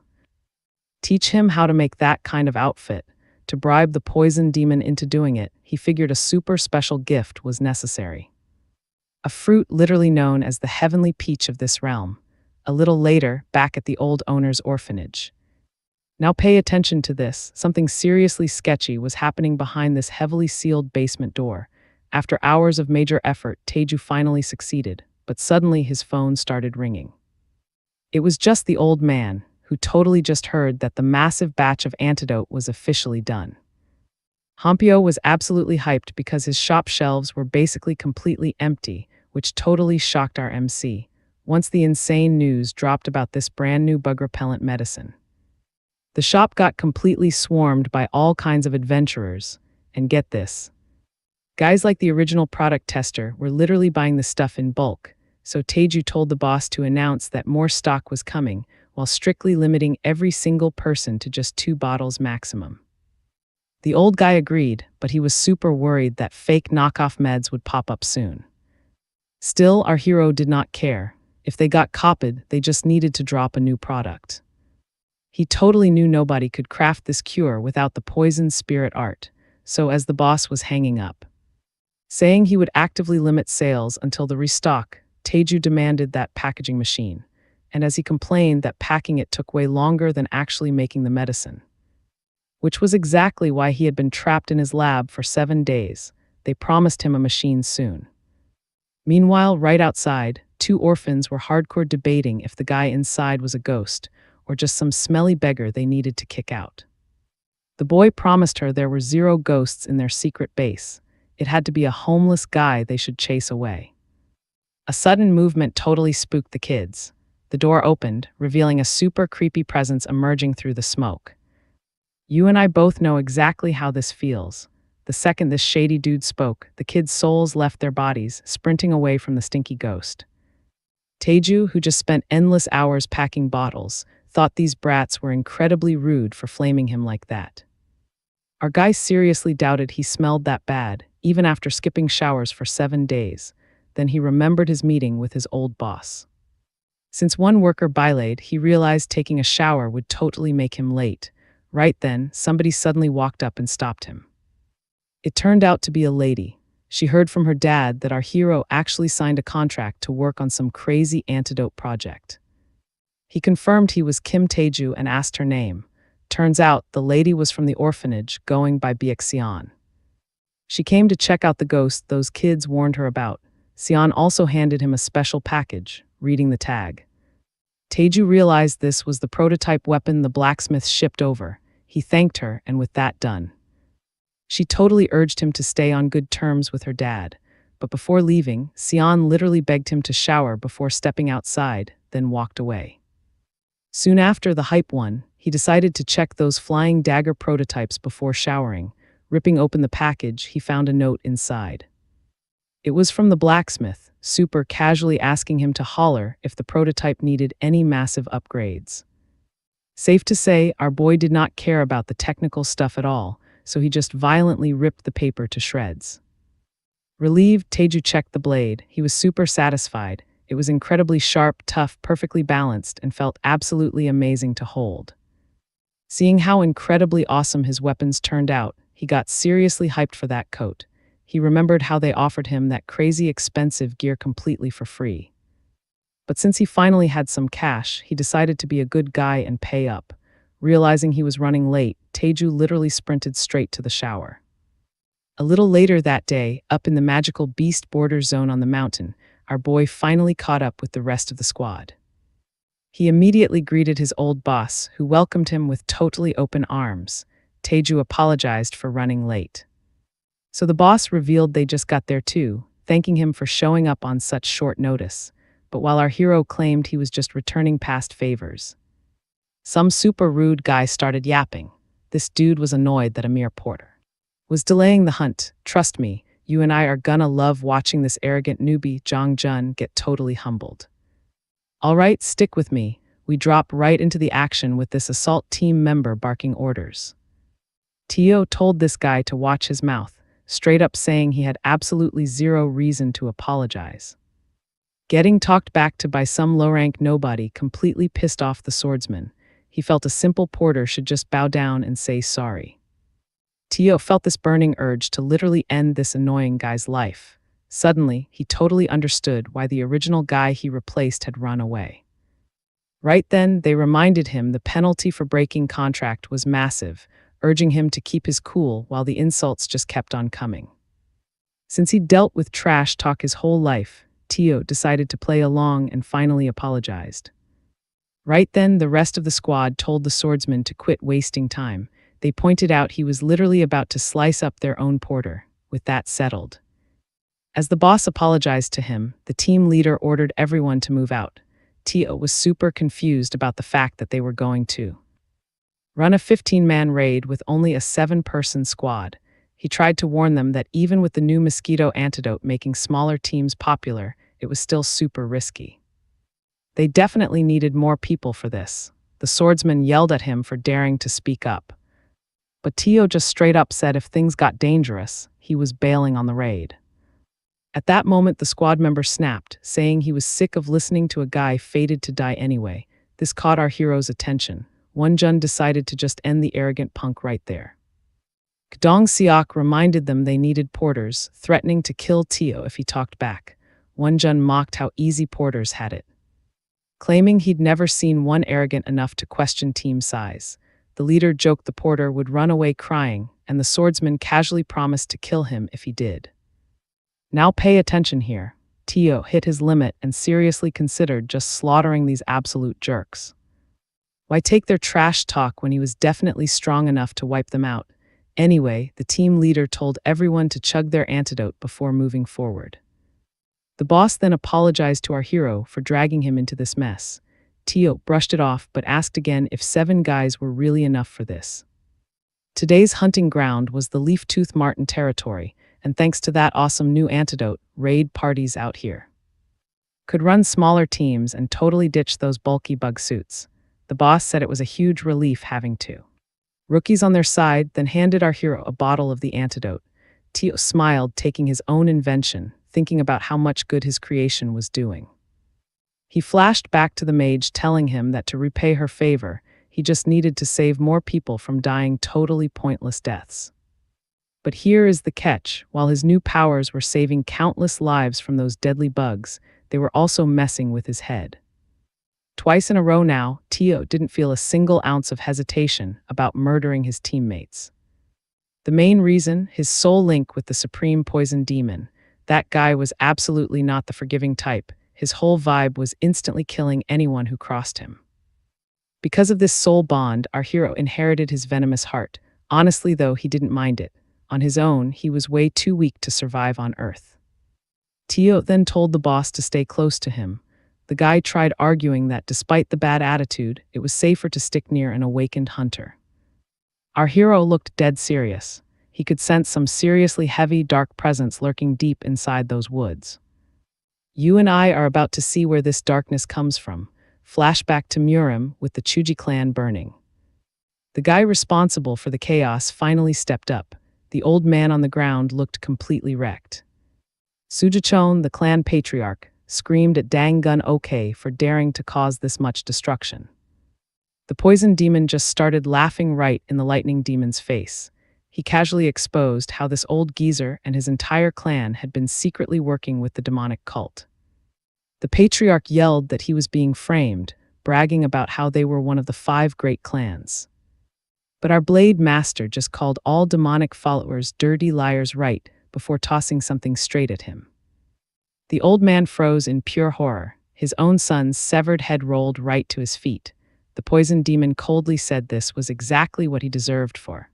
Speaker 1: teach him how to make that kind of outfit. To bribe the poison demon into doing it, he figured a super special gift was necessary. A fruit literally known as the heavenly peach of this realm. A little later, back at the old owner's orphanage. Now pay attention to this. Something seriously sketchy was happening behind this heavily sealed basement door. After hours of major effort, Taeju finally succeeded, but suddenly his phone started ringing. It was just the old man, who totally just heard that the massive batch of antidote was officially done. Hampio was absolutely hyped because his shop shelves were basically completely empty, which totally shocked our MC. Once the insane news dropped about this brand new bug repellent medicine. The shop got completely swarmed by all kinds of adventurers, and get this. Guys like the original product tester were literally buying the stuff in bulk, so Taeju told the boss to announce that more stock was coming, while strictly limiting every single person to just 2 bottles maximum. The old guy agreed, but he was super worried that fake knockoff meds would pop up soon. Still, our hero did not care. If they got copied, they just needed to drop a new product. He totally knew nobody could craft this cure without the poison spirit art, so as the boss was hanging up, Saying he would actively limit sales until the restock, Taeju demanded that packaging machine, and as he complained that packing it took way longer than actually making the medicine. Which was exactly why he had been trapped in his lab for 7 days. They promised him a machine soon. Meanwhile, right outside, two orphans were hardcore debating if the guy inside was a ghost or just some smelly beggar they needed to kick out. The boy promised her there were 0 ghosts in their secret base. It had to be a homeless guy they should chase away. A sudden movement totally spooked the kids. The door opened, revealing a super creepy presence emerging through the smoke. You and I both know exactly how this feels. The second this shady dude spoke, the kids' souls left their bodies, sprinting away from the stinky ghost. Taeju, who just spent endless hours packing bottles, thought these brats were incredibly rude for flaming him like that. Our guy seriously doubted he smelled that bad, even after skipping showers for 7 days. Then he remembered his meeting with his old boss. Since one worker bylayed, he realized taking a shower would totally make him late. Right then, somebody suddenly walked up and stopped him. It turned out to be a lady. She heard from her dad that our hero actually signed a contract to work on some crazy antidote project. He confirmed he was Kim Taeju and asked her name. Turns out, the lady was from the orphanage, going by Xian. She came to check out the ghost those kids warned her about. Xian also handed him a special package, reading the tag. Taeju realized this was the prototype weapon the blacksmith shipped over. He thanked her, and with that done, she totally urged him to stay on good terms with her dad. But before leaving, Xian literally begged him to shower before stepping outside, then walked away. Soon after the hype won, he decided to check those flying dagger prototypes before showering. Ripping open the package, he found a note inside. It was from the blacksmith, super casually asking him to holler if the prototype needed any massive upgrades. Safe to say, our boy did not care about the technical stuff at all, so he just violently ripped the paper to shreds. Relieved, Taeju checked the blade. He was super satisfied. It was incredibly sharp, tough, perfectly balanced, and felt absolutely amazing to hold. Seeing how incredibly awesome his weapons turned out, he got seriously hyped for that coat. He remembered how they offered him that crazy expensive gear completely for free. But since he finally had some cash, he decided to be a good guy and pay up. Realizing he was running late, Taeju literally sprinted straight to the shower. A little later that day, up in the magical beast border zone on the mountain, our boy finally caught up with the rest of the squad. He immediately greeted his old boss, who welcomed him with totally open arms. Taeju apologized for running late. So the boss revealed they just got there too, thanking him for showing up on such short notice. But while our hero claimed he was just returning past favors, some super rude guy started yapping. This dude was annoyed that a mere porter was delaying the hunt. Trust me, you and I are gonna love watching this arrogant newbie, Jong Jun, get totally humbled. All right, stick with me. We drop right into the action with this assault team member barking orders. Teo told this guy to watch his mouth, straight up saying he had absolutely 0 reason to apologize. Getting talked back to by some low-rank nobody completely pissed off the swordsman. He felt a simple porter should just bow down and say sorry. Teo felt this burning urge to literally end this annoying guy's life. Suddenly, he totally understood why the original guy he replaced had run away. Right then, they reminded him the penalty for breaking contract was massive, urging him to keep his cool while the insults just kept on coming. Since he dealt with trash talk his whole life, Teo decided to play along and finally apologized. Right then, the rest of the squad told the swordsman to quit wasting time. They pointed out he was literally about to slice up their own porter. With that settled, as the boss apologized to him, the team leader ordered everyone to move out. Teo was super confused about the fact that they were going to run a 15-man raid with only a 7-person squad. He tried to warn them that even with the new mosquito antidote making smaller teams popular, it was still super risky. They definitely needed more people for this. The swordsman yelled at him for daring to speak up. But Teo just straight up said if things got dangerous, he was bailing on the raid. At that moment, the squad member snapped, saying he was sick of listening to a guy fated to die anyway. This caught our hero's attention. Jun decided to just end the arrogant punk right there. Gdong Siok reminded them they needed porters, threatening to kill Tio if he talked back. Wonjun mocked how easy porters had it, claiming he'd never seen one arrogant enough to question team size. The leader joked the porter would run away crying, and the swordsman casually promised to kill him if he did. Now pay attention here. Tio hit his limit and seriously considered just slaughtering these absolute jerks. Why take their trash talk when he was definitely strong enough to wipe them out? Anyway, the team leader told everyone to chug their antidote before moving forward. The boss then apologized to our hero for dragging him into this mess. Tio brushed it off but asked again if 7 guys were really enough for this. Today's hunting ground was the leaf-tooth marten territory, and thanks to that awesome new antidote, raid parties out here could run smaller teams and totally ditch those bulky bug suits. The boss said it was a huge relief having two rookies on their side, then handed our hero a bottle of the antidote. Tio smiled, taking his own invention, thinking about how much good his creation was doing. He flashed back to the mage, telling him that to repay her favor, he just needed to save more people from dying totally pointless deaths. But here is the catch: while his new powers were saving countless lives from those deadly bugs, they were also messing with his head. Twice in a row now, Tio didn't feel a single ounce of hesitation about murdering his teammates. The main reason? His soul link with the supreme poison demon. That guy was absolutely not the forgiving type. His whole vibe was instantly killing anyone who crossed him. Because of this soul bond, our hero inherited his venomous heart. Honestly, though, he didn't mind it. On his own, he was way too weak to survive on Earth. Tio then told the boss to stay close to him. The guy tried arguing that despite the bad attitude, it was safer to stick near an awakened hunter. Our hero looked dead serious. He could sense some seriously heavy, dark presence lurking deep inside those woods. You and I are about to see where this darkness comes from. Flashback to Murim with the Chuji clan burning. The guy responsible for the chaos finally stepped up. The old man on the ground looked completely wrecked. Sujachon, the clan patriarch, screamed at Dangun OK for daring to cause this much destruction. The poison demon just started laughing right in the lightning demon's face. He casually exposed how this old geezer and his entire clan had been secretly working with the demonic cult. The patriarch yelled that he was being framed, bragging about how they were one of the 5 great clans. But our blade master just called all demonic followers dirty liars right before tossing something straight at him. The old man froze in pure horror. His own son's severed head rolled right to his feet. The poison demon coldly said this was exactly what he deserved for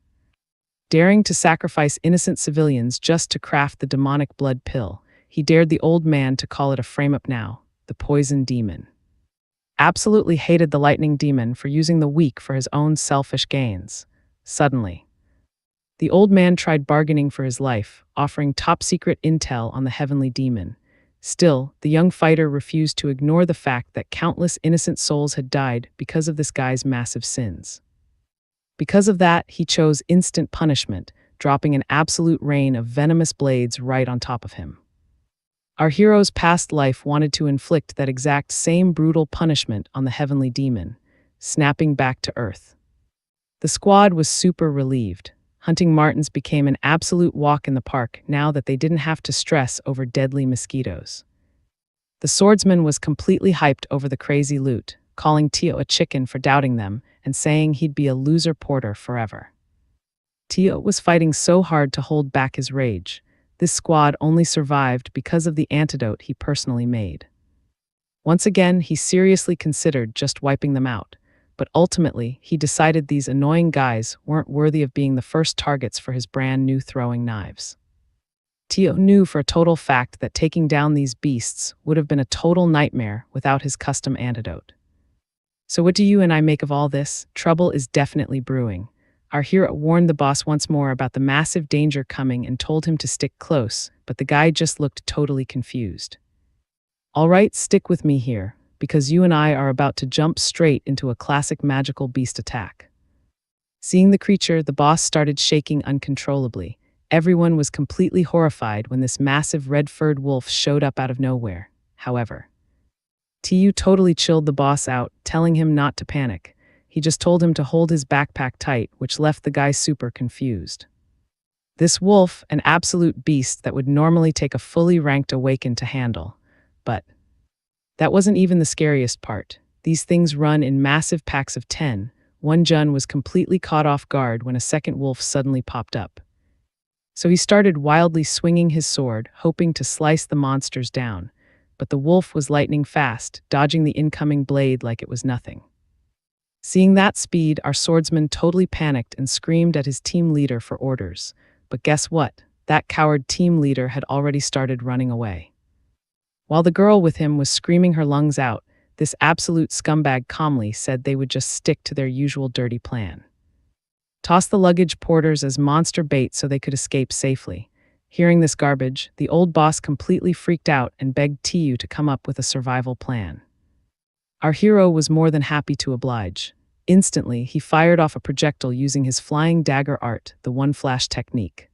Speaker 1: daring to sacrifice innocent civilians just to craft the demonic blood pill. He dared the old man to call it a frame-up now. The poison demon absolutely hated the lightning demon for using the weak for his own selfish gains. Suddenly, the old man tried bargaining for his life, offering top-secret intel on the heavenly demon. Still, the young fighter refused to ignore the fact that countless innocent souls had died because of this guy's massive sins. Because of that, he chose instant punishment, dropping an absolute rain of venomous blades right on top of him. Our hero's past life wanted to inflict that exact same brutal punishment on the heavenly demon, snapping back to Earth. The squad was super relieved. Hunting martens became an absolute walk in the park now that they didn't have to stress over deadly mosquitoes. The swordsman was completely hyped over the crazy loot, calling Tio a chicken for doubting them and saying he'd be a loser porter forever. Tio was fighting so hard to hold back his rage. This squad only survived because of the antidote he personally made. Once again, he seriously considered just wiping them out, but ultimately, he decided these annoying guys weren't worthy of being the first targets for his brand new throwing knives. Tio knew for a total fact that taking down these beasts would have been a total nightmare without his custom antidote. So what do you and I make of all this? Trouble is definitely brewing. Our hero warned the boss once more about the massive danger coming and told him to stick close, but the guy just looked totally confused. All right, stick with me here, because you and I are about to jump straight into a classic magical beast attack. Seeing the creature, the boss started shaking uncontrollably. Everyone was completely horrified when this massive red-furred wolf showed up out of nowhere. However, Tu totally chilled the boss out, telling him not to panic. He just told him to hold his backpack tight, which left the guy super confused. This wolf, an absolute beast that would normally take a fully ranked awakened to handle. But that wasn't even the scariest part. These things run in massive packs of 10. One Jun was completely caught off guard when a second wolf suddenly popped up. So he started wildly swinging his sword, hoping to slice the monsters down. But the wolf was lightning fast, dodging the incoming blade like it was nothing. Seeing that speed, our swordsman totally panicked and screamed at his team leader for orders. But guess what? That coward team leader had already started running away. While the girl with him was screaming her lungs out, this absolute scumbag calmly said they would just stick to their usual dirty plan. Toss the luggage porters as monster bait so they could escape safely. Hearing this garbage, the old boss completely freaked out and begged Tiu to come up with a survival plan. Our hero was more than happy to oblige. Instantly, he fired off a projectile using his flying dagger art, the one-flash technique.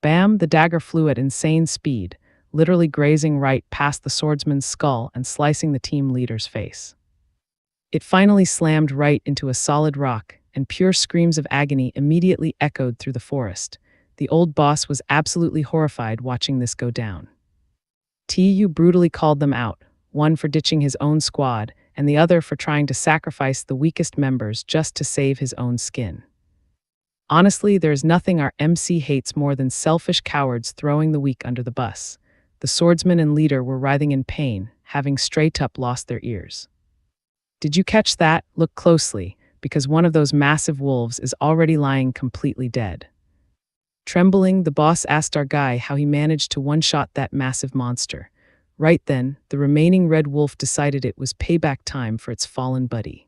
Speaker 1: Bam! The dagger flew at insane speed, literally grazing right past the swordsman's skull and slicing the team leader's face. It finally slammed right into a solid rock, and pure screams of agony immediately echoed through the forest. The old boss was absolutely horrified watching this go down. Tiu brutally called them out, one for ditching his own squad, and the other for trying to sacrifice the weakest members just to save his own skin. Honestly, there is nothing our MC hates more than selfish cowards throwing the weak under the bus. The swordsman and leader were writhing in pain, having straight up lost their ears. Did you catch that? Look closely, because one of those massive wolves is already lying completely dead. Trembling, the boss asked our guy how he managed to one-shot that massive monster. Right then, the remaining red wolf decided it was payback time for its fallen buddy.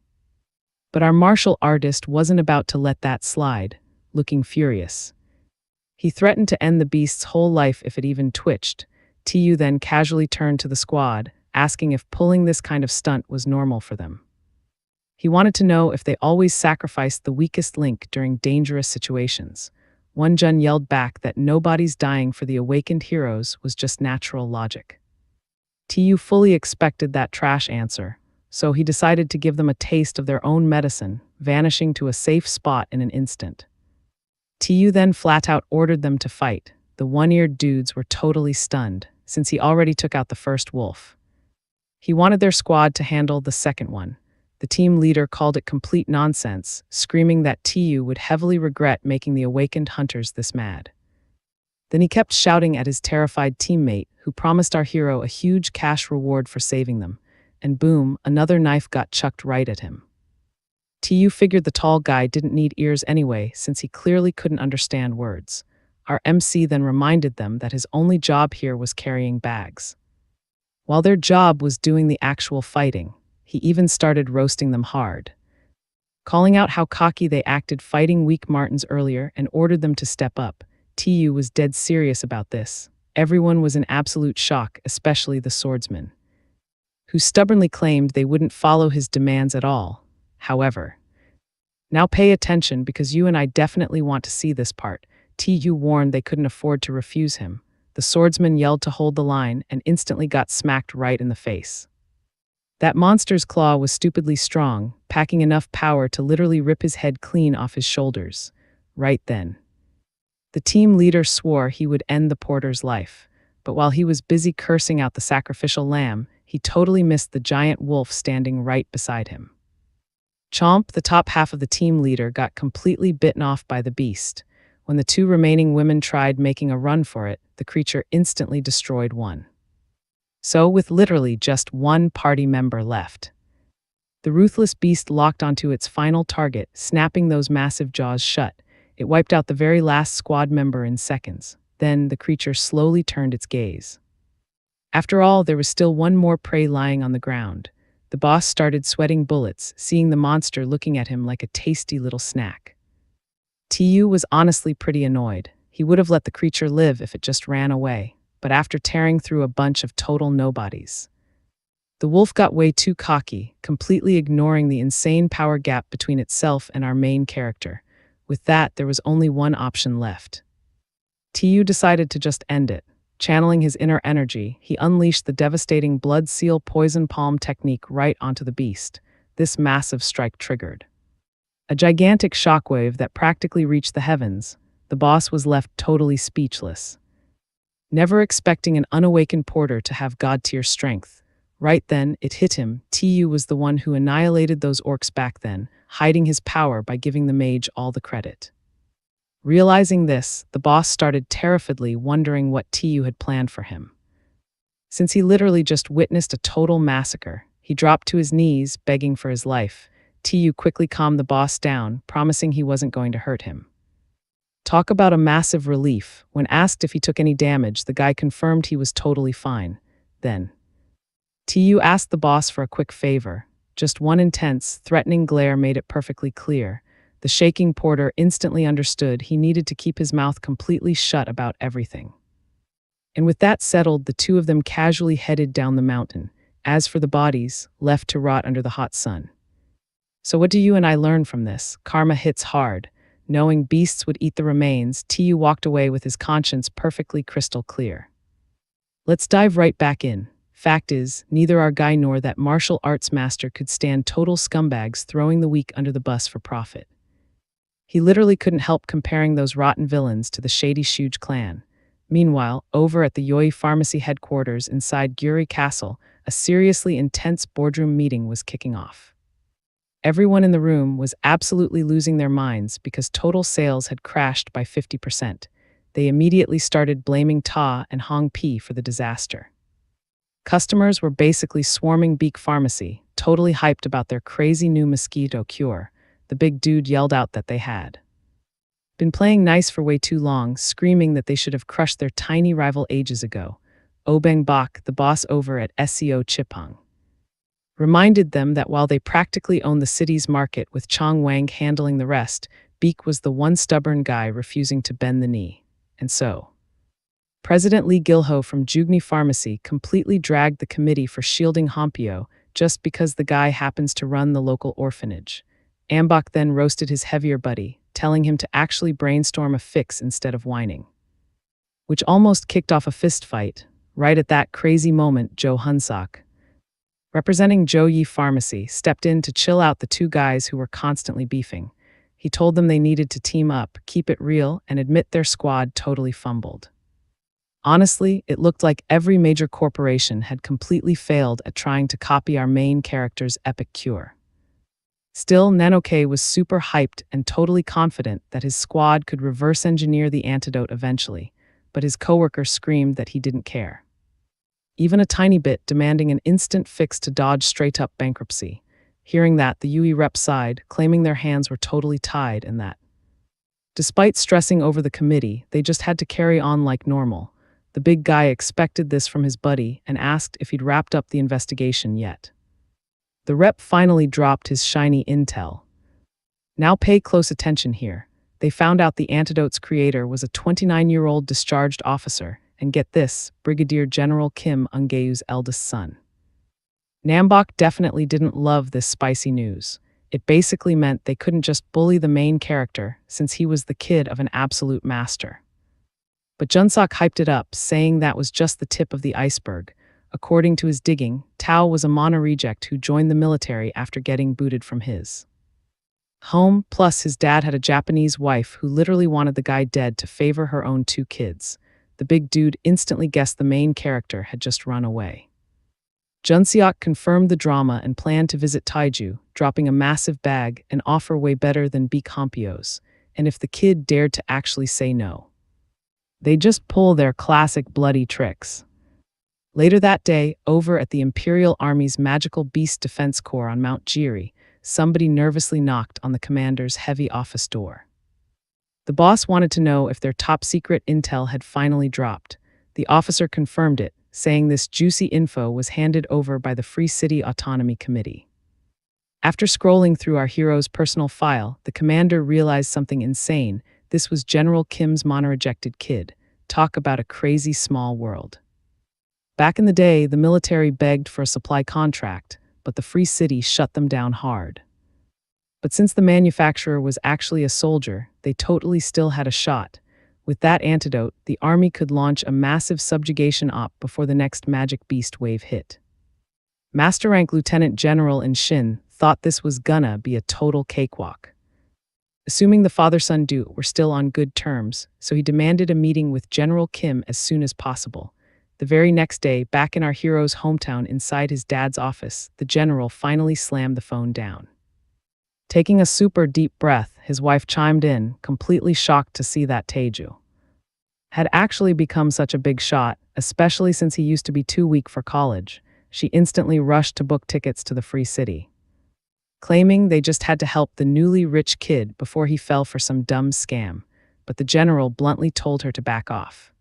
Speaker 1: But our martial artist wasn't about to let that slide, looking furious. He threatened to end the beast's whole life if it even twitched. Tiu then casually turned to the squad, asking if pulling this kind of stunt was normal for them. He wanted to know if they always sacrificed the weakest link during dangerous situations. One Jun yelled back that nobody's dying for the awakened heroes was just natural logic. Tiu fully expected that trash answer, so he decided to give them a taste of their own medicine, vanishing to a safe spot in an instant. Tiu then flat out ordered them to fight. The one-eared dudes were totally stunned, since he already took out the first wolf. He wanted their squad to handle the second one. The team leader called it complete nonsense, screaming that Tiu would heavily regret making the awakened hunters this mad. Then he kept shouting at his terrified teammate, who promised our hero a huge cash reward for saving them, and boom, another knife got chucked right at him. Tiu figured the tall guy didn't need ears anyway, since he clearly couldn't understand words. Our MC then reminded them that his only job here was carrying bags. While their job was doing the actual fighting, he even started roasting them hard, calling out how cocky they acted fighting weak Martins earlier and ordered them to step up. Tiu was dead serious about this. Everyone was in absolute shock, especially the swordsman, who stubbornly claimed they wouldn't follow his demands at all. However, now pay attention because you and I definitely want to see this part. Tiu warned they couldn't afford to refuse him. The swordsman yelled to hold the line and instantly got smacked right in the face. That monster's claw was stupidly strong, packing enough power to literally rip his head clean off his shoulders. Right then, the team leader swore he would end the porter's life, but while he was busy cursing out the sacrificial lamb, he totally missed the giant wolf standing right beside him. Chomp, the top half of the team leader, got completely bitten off by the beast. When the two remaining women tried making a run for it, the creature instantly destroyed one. So, with literally just one party member left, the ruthless beast locked onto its final target, snapping those massive jaws shut. It wiped out the very last squad member in seconds. Then the creature slowly turned its gaze. After all, there was still one more prey lying on the ground. The boss started sweating bullets, seeing the monster looking at him like a tasty little snack. Tiu was honestly pretty annoyed. He would have let the creature live if it just ran away, but after tearing through a bunch of total nobodies, the wolf got way too cocky, completely ignoring the insane power gap between itself and our main character. With that, there was only one option left. Tiu decided to just end it. Channeling his inner energy, he unleashed the devastating blood seal poison palm technique right onto the beast. This massive strike triggered a gigantic shockwave that practically reached the heavens. The boss was left totally speechless, never expecting an unawakened porter to have god-tier strength. Right then, it hit him. Tu was the one who annihilated those orcs back then, hiding his power by giving the mage all the credit. Realizing this, the boss started terrifiedly wondering what Tu had planned for him. Since he literally just witnessed a total massacre, he dropped to his knees, begging for his life. Tu quickly calmed the boss down, promising he wasn't going to hurt him. Talk about a massive relief. When asked if he took any damage, the guy confirmed he was totally fine. Then, Tu asked the boss for a quick favor. Just one intense, threatening glare made it perfectly clear. The shaking porter instantly understood he needed to keep his mouth completely shut about everything. And with that settled, the two of them casually headed down the mountain. As for the bodies, left to rot under the hot sun. So what do you and I learn from this? Karma hits hard. Knowing beasts would eat the remains, Tu walked away with his conscience perfectly crystal clear. Let's dive right back in. Fact is, neither our guy nor that martial arts master could stand total scumbags throwing the weak under the bus for profit. He literally couldn't help comparing those rotten villains to the shady Shuge clan. Meanwhile, over at the Yoi Pharmacy headquarters inside Gyuri Castle, a seriously intense boardroom meeting was kicking off. Everyone in the room was absolutely losing their minds because total sales had crashed by 50%. They immediately started blaming Ta and Hong Pi for the disaster. Customers were basically swarming Beak Pharmacy, totally hyped about their crazy new mosquito cure. The big dude yelled out that they had been playing nice for way too long, screaming that they should have crushed their tiny rival ages ago. Obeng Bak, the boss over at SEO Chipang, reminded them that while they practically owned the city's market with Chong Wang handling the rest, Beak was the one stubborn guy refusing to bend the knee. And so, President Lee Gilho from Jugni Pharmacy completely dragged the committee for shielding Hompio just because the guy happens to run the local orphanage. Ambach then roasted his heavier buddy, telling him to actually brainstorm a fix instead of whining, which almost kicked off a fistfight. Right at that crazy moment, Joe Hunsak, representing Zhou Yi Pharmacy, stepped in to chill out the two guys who were constantly beefing. He told them they needed to team up, keep it real, and admit their squad totally fumbled. Honestly, it looked like every major corporation had completely failed at trying to copy our main character's epic cure. Still, Nanoke was super hyped and totally confident that his squad could reverse engineer the antidote eventually, but his coworker screamed that he didn't care. Even a tiny bit, demanding an instant fix to dodge straight-up bankruptcy. Hearing that, the UE rep sighed, claiming their hands were totally tied and that, despite stressing over the committee, they just had to carry on like normal. The big guy expected this from his buddy and asked if he'd wrapped up the investigation yet. The rep finally dropped his shiny intel. Now pay close attention here. They found out the antidote's creator was a 29-year-old discharged officer, and get this, Brigadier General Kim Ungeu's eldest son. Nambok definitely didn't love this spicy news. It basically meant they couldn't just bully the main character since he was the kid of an absolute master. But Junsak hyped it up, saying that was just the tip of the iceberg. According to his digging, Tao was a Mana reject who joined the military after getting booted from his home, plus his dad had a Japanese wife who literally wanted the guy dead to favor her own two kids. The big dude instantly guessed the main character had just run away. Junseok confirmed the drama and planned to visit Taiju, dropping a massive bag, an offer way better than Beak Hompio's, and if the kid dared to actually say no, they'd just pull their classic bloody tricks. Later that day, over at the Imperial Army's Magical Beast Defense Corps on Mount Jiri, somebody nervously knocked on the commander's heavy office door. The boss wanted to know if their top-secret intel had finally dropped. The officer confirmed it, saying this juicy info was handed over by the Free City Autonomy Committee. After scrolling through our hero's personal file, the commander realized something insane. This was General Kim's Mana-rejected kid. Talk about a crazy small world. Back in the day, the military begged for a supply contract, but the Free City shut them down hard. But since the manufacturer was actually a soldier, they totally still had a shot. With that antidote, the army could launch a massive subjugation op before the next magic beast wave hit. Master rank Lieutenant General in Shin thought this was gonna be a total cakewalk, assuming the father-son duo were still on good terms, so he demanded a meeting with General Kim as soon as possible. The very next day, back in our hero's hometown inside his dad's office, the general finally slammed the phone down. Taking a super deep breath, his wife chimed in, completely shocked to see that Taeju had actually become such a big shot, especially since he used to be too weak for college. She instantly rushed to book tickets to the free city, claiming they just had to help the newly rich kid before he fell for some dumb scam, but the general bluntly told her to back off.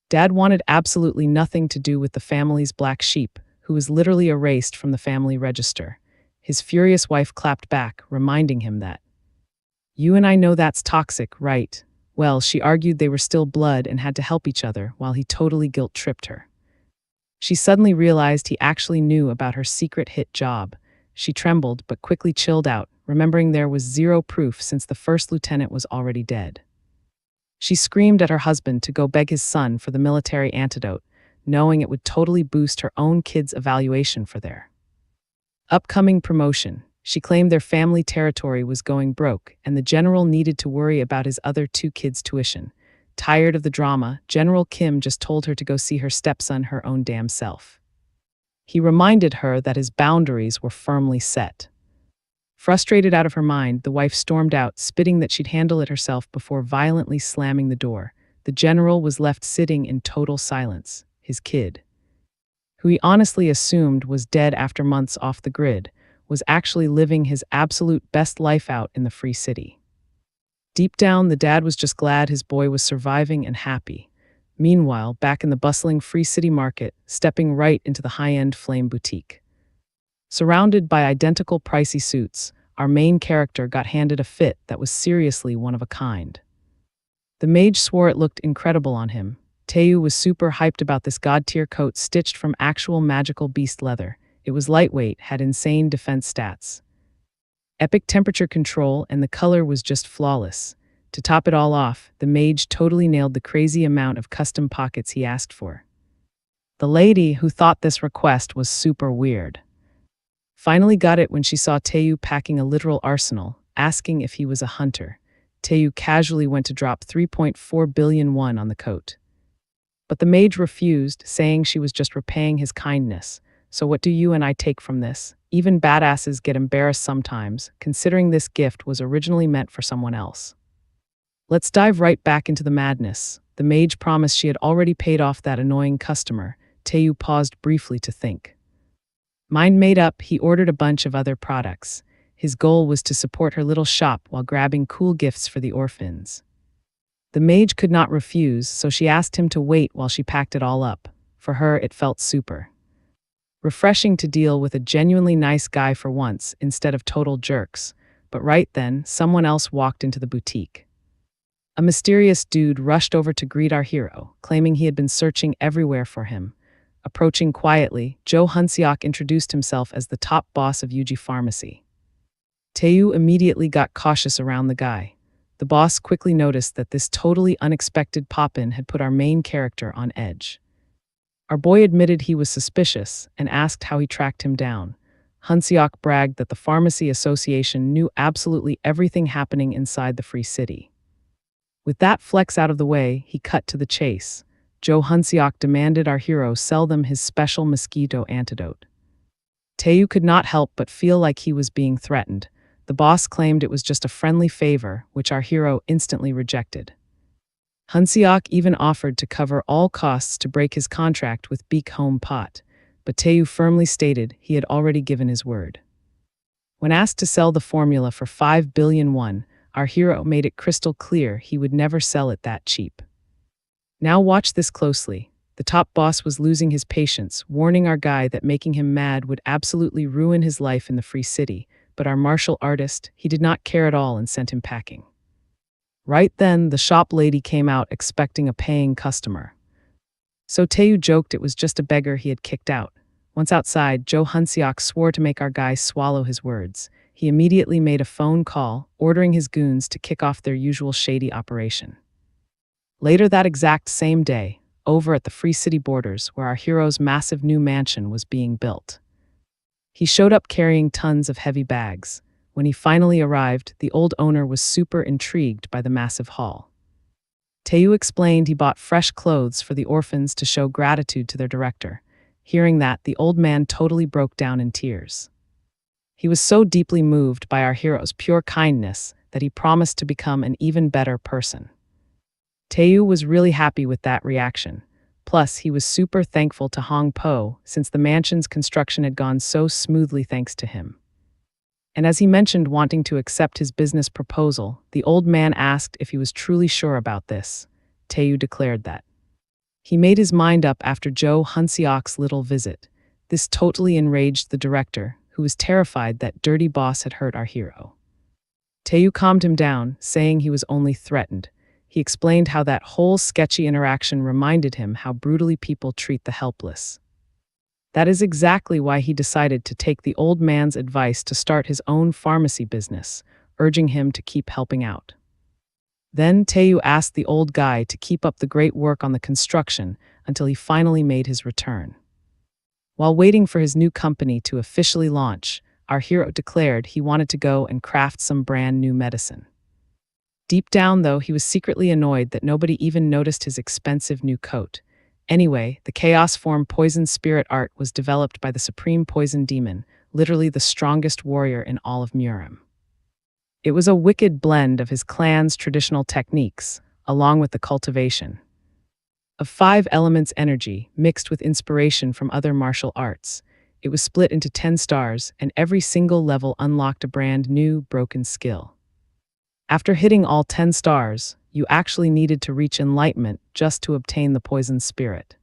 Speaker 1: Dad wanted absolutely nothing to do with the family's black sheep, who was literally erased from the family register. His furious wife clapped back, reminding him that, "You and I know that's toxic, right?" Well, she argued they were still blood and had to help each other, while he totally guilt-tripped her. She suddenly realized he actually knew about her secret hit job. She trembled, but quickly chilled out, remembering there was zero proof since the first lieutenant was already dead. She screamed at her husband to go beg his son for the military antidote, knowing it would totally boost her own kids' evaluation for their upcoming promotion. She claimed their family territory was going broke, and the general needed to worry about his other two kids' tuition. Tired of the drama, General Kim just told her to go see her stepson her own damn self. He reminded her that his boundaries were firmly set. Frustrated out of her mind, the wife stormed out, spitting that she'd handle it herself before violently slamming the door. The general was left sitting in total silence. His kid, who he honestly assumed was dead after months off the grid, was actually living his absolute best life out in the free city. Deep down, the dad was just glad his boy was surviving and happy. Meanwhile, back in the bustling free city market, stepping right into the high-end flame boutique. Surrounded by identical pricey suits, our main character got handed a fit that was seriously one of a kind. The mage swore it looked incredible on him. Taeyu was super hyped about this god-tier coat stitched from actual magical beast leather. It was lightweight, had insane defense stats, epic temperature control, and the color was just flawless. To top it all off, the mage totally nailed the crazy amount of custom pockets he asked for. The lady, who thought this request was super weird, finally got it when she saw Taeyu packing a literal arsenal, asking if he was a hunter. Taeyu casually went to drop 3.4 billion won on the coat. But the mage refused, saying she was just repaying his kindness. So what do you and I take from this? Even badasses get embarrassed sometimes, considering this gift was originally meant for someone else. Let's dive right back into the madness. The mage promised she had already paid off that annoying customer. Taeyu paused briefly to think. Mind made up, he ordered a bunch of other products. His goal was to support her little shop while grabbing cool gifts for the orphans. The mage could not refuse, so she asked him to wait while she packed it all up. For her, it felt super refreshing to deal with a genuinely nice guy for once, instead of total jerks. But right then, someone else walked into the boutique. A mysterious dude rushed over to greet our hero, claiming he had been searching everywhere for him. Approaching quietly, Jo Hunseok introduced himself as the top boss of Yuji Pharmacy. Taeyu immediately got cautious around the guy. The boss quickly noticed that this totally unexpected pop-in had put our main character on edge. Our boy admitted he was suspicious and asked how he tracked him down. Hunseok bragged that the Pharmacy Association knew absolutely everything happening inside the free city. With that flex out of the way, he cut to the chase. Jo Hunseok demanded our hero sell them his special mosquito antidote. Taeyu could not help but feel like he was being threatened. The boss claimed it was just a friendly favor, which our hero instantly rejected. Hunseok even offered to cover all costs to break his contract with Beak Home Pot, but Taeyu firmly stated he had already given his word. When asked to sell the formula for 5 billion won, our hero made it crystal clear he would never sell it that cheap. Now watch this closely. The top boss was losing his patience, warning our guy that making him mad would absolutely ruin his life in the free city, but our martial artist, he did not care at all and sent him packing. Right then, the shop lady came out expecting a paying customer. So Taeyu joked it was just a beggar he had kicked out. Once outside, Jo Hunseok swore to make our guy swallow his words. He immediately made a phone call, ordering his goons to kick off their usual shady operation. Later that exact same day, over at the Free City borders where our hero's massive new mansion was being built, he showed up carrying tons of heavy bags. When he finally arrived, the old owner was super intrigued by the massive haul. Taeyu explained he bought fresh clothes for the orphans to show gratitude to their director. Hearing that, the old man totally broke down in tears. He was so deeply moved by our hero's pure kindness that he promised to become an even better person. Taeyu was really happy with that reaction. Plus, he was super thankful to Hong Po since the mansion's construction had gone so smoothly thanks to him. And as he mentioned wanting to accept his business proposal, the old man asked if he was truly sure about this. Taeyu declared that he made his mind up after Jo Hunseok's little visit. This totally enraged the director, who was terrified that dirty boss had hurt our hero. Taeyu calmed him down, saying he was only threatened. He explained how that whole sketchy interaction reminded him how brutally people treat the helpless. That is exactly why he decided to take the old man's advice to start his own pharmacy business, urging him to keep helping out. Then Taeyu asked the old guy to keep up the great work on the construction until he finally made his return. While waiting for his new company to officially launch, our hero declared he wanted to go and craft some brand new medicine. Deep down, though, he was secretly annoyed that nobody even noticed his expensive new coat. Anyway, the chaos form poison spirit art was developed by the supreme poison demon, literally the strongest warrior in all of Murim. It was a wicked blend of his clan's traditional techniques, along with the cultivation of 5 elements energy mixed with inspiration from other martial arts. It was split into 10 stars, and every single level unlocked a brand new, broken skill. After hitting all 10 stars, you actually needed to reach enlightenment just to obtain the poison spirit,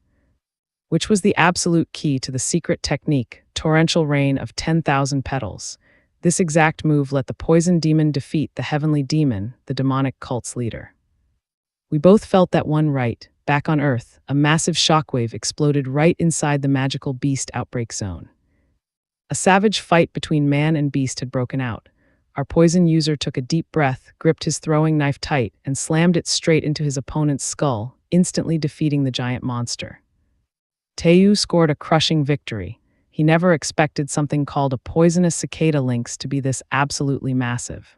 Speaker 1: which was the absolute key to the secret technique, torrential rain of 10,000 petals. This exact move let the poison demon defeat the heavenly demon, the demonic cult's leader. We both felt that one right. Back on Earth, a massive shockwave exploded right inside the magical beast outbreak zone. A savage fight between man and beast had broken out. Our poison user took a deep breath, gripped his throwing knife tight, and slammed it straight into his opponent's skull, instantly defeating the giant monster. Taeyu scored a crushing victory. He never expected something called a poisonous cicada lynx to be this absolutely massive.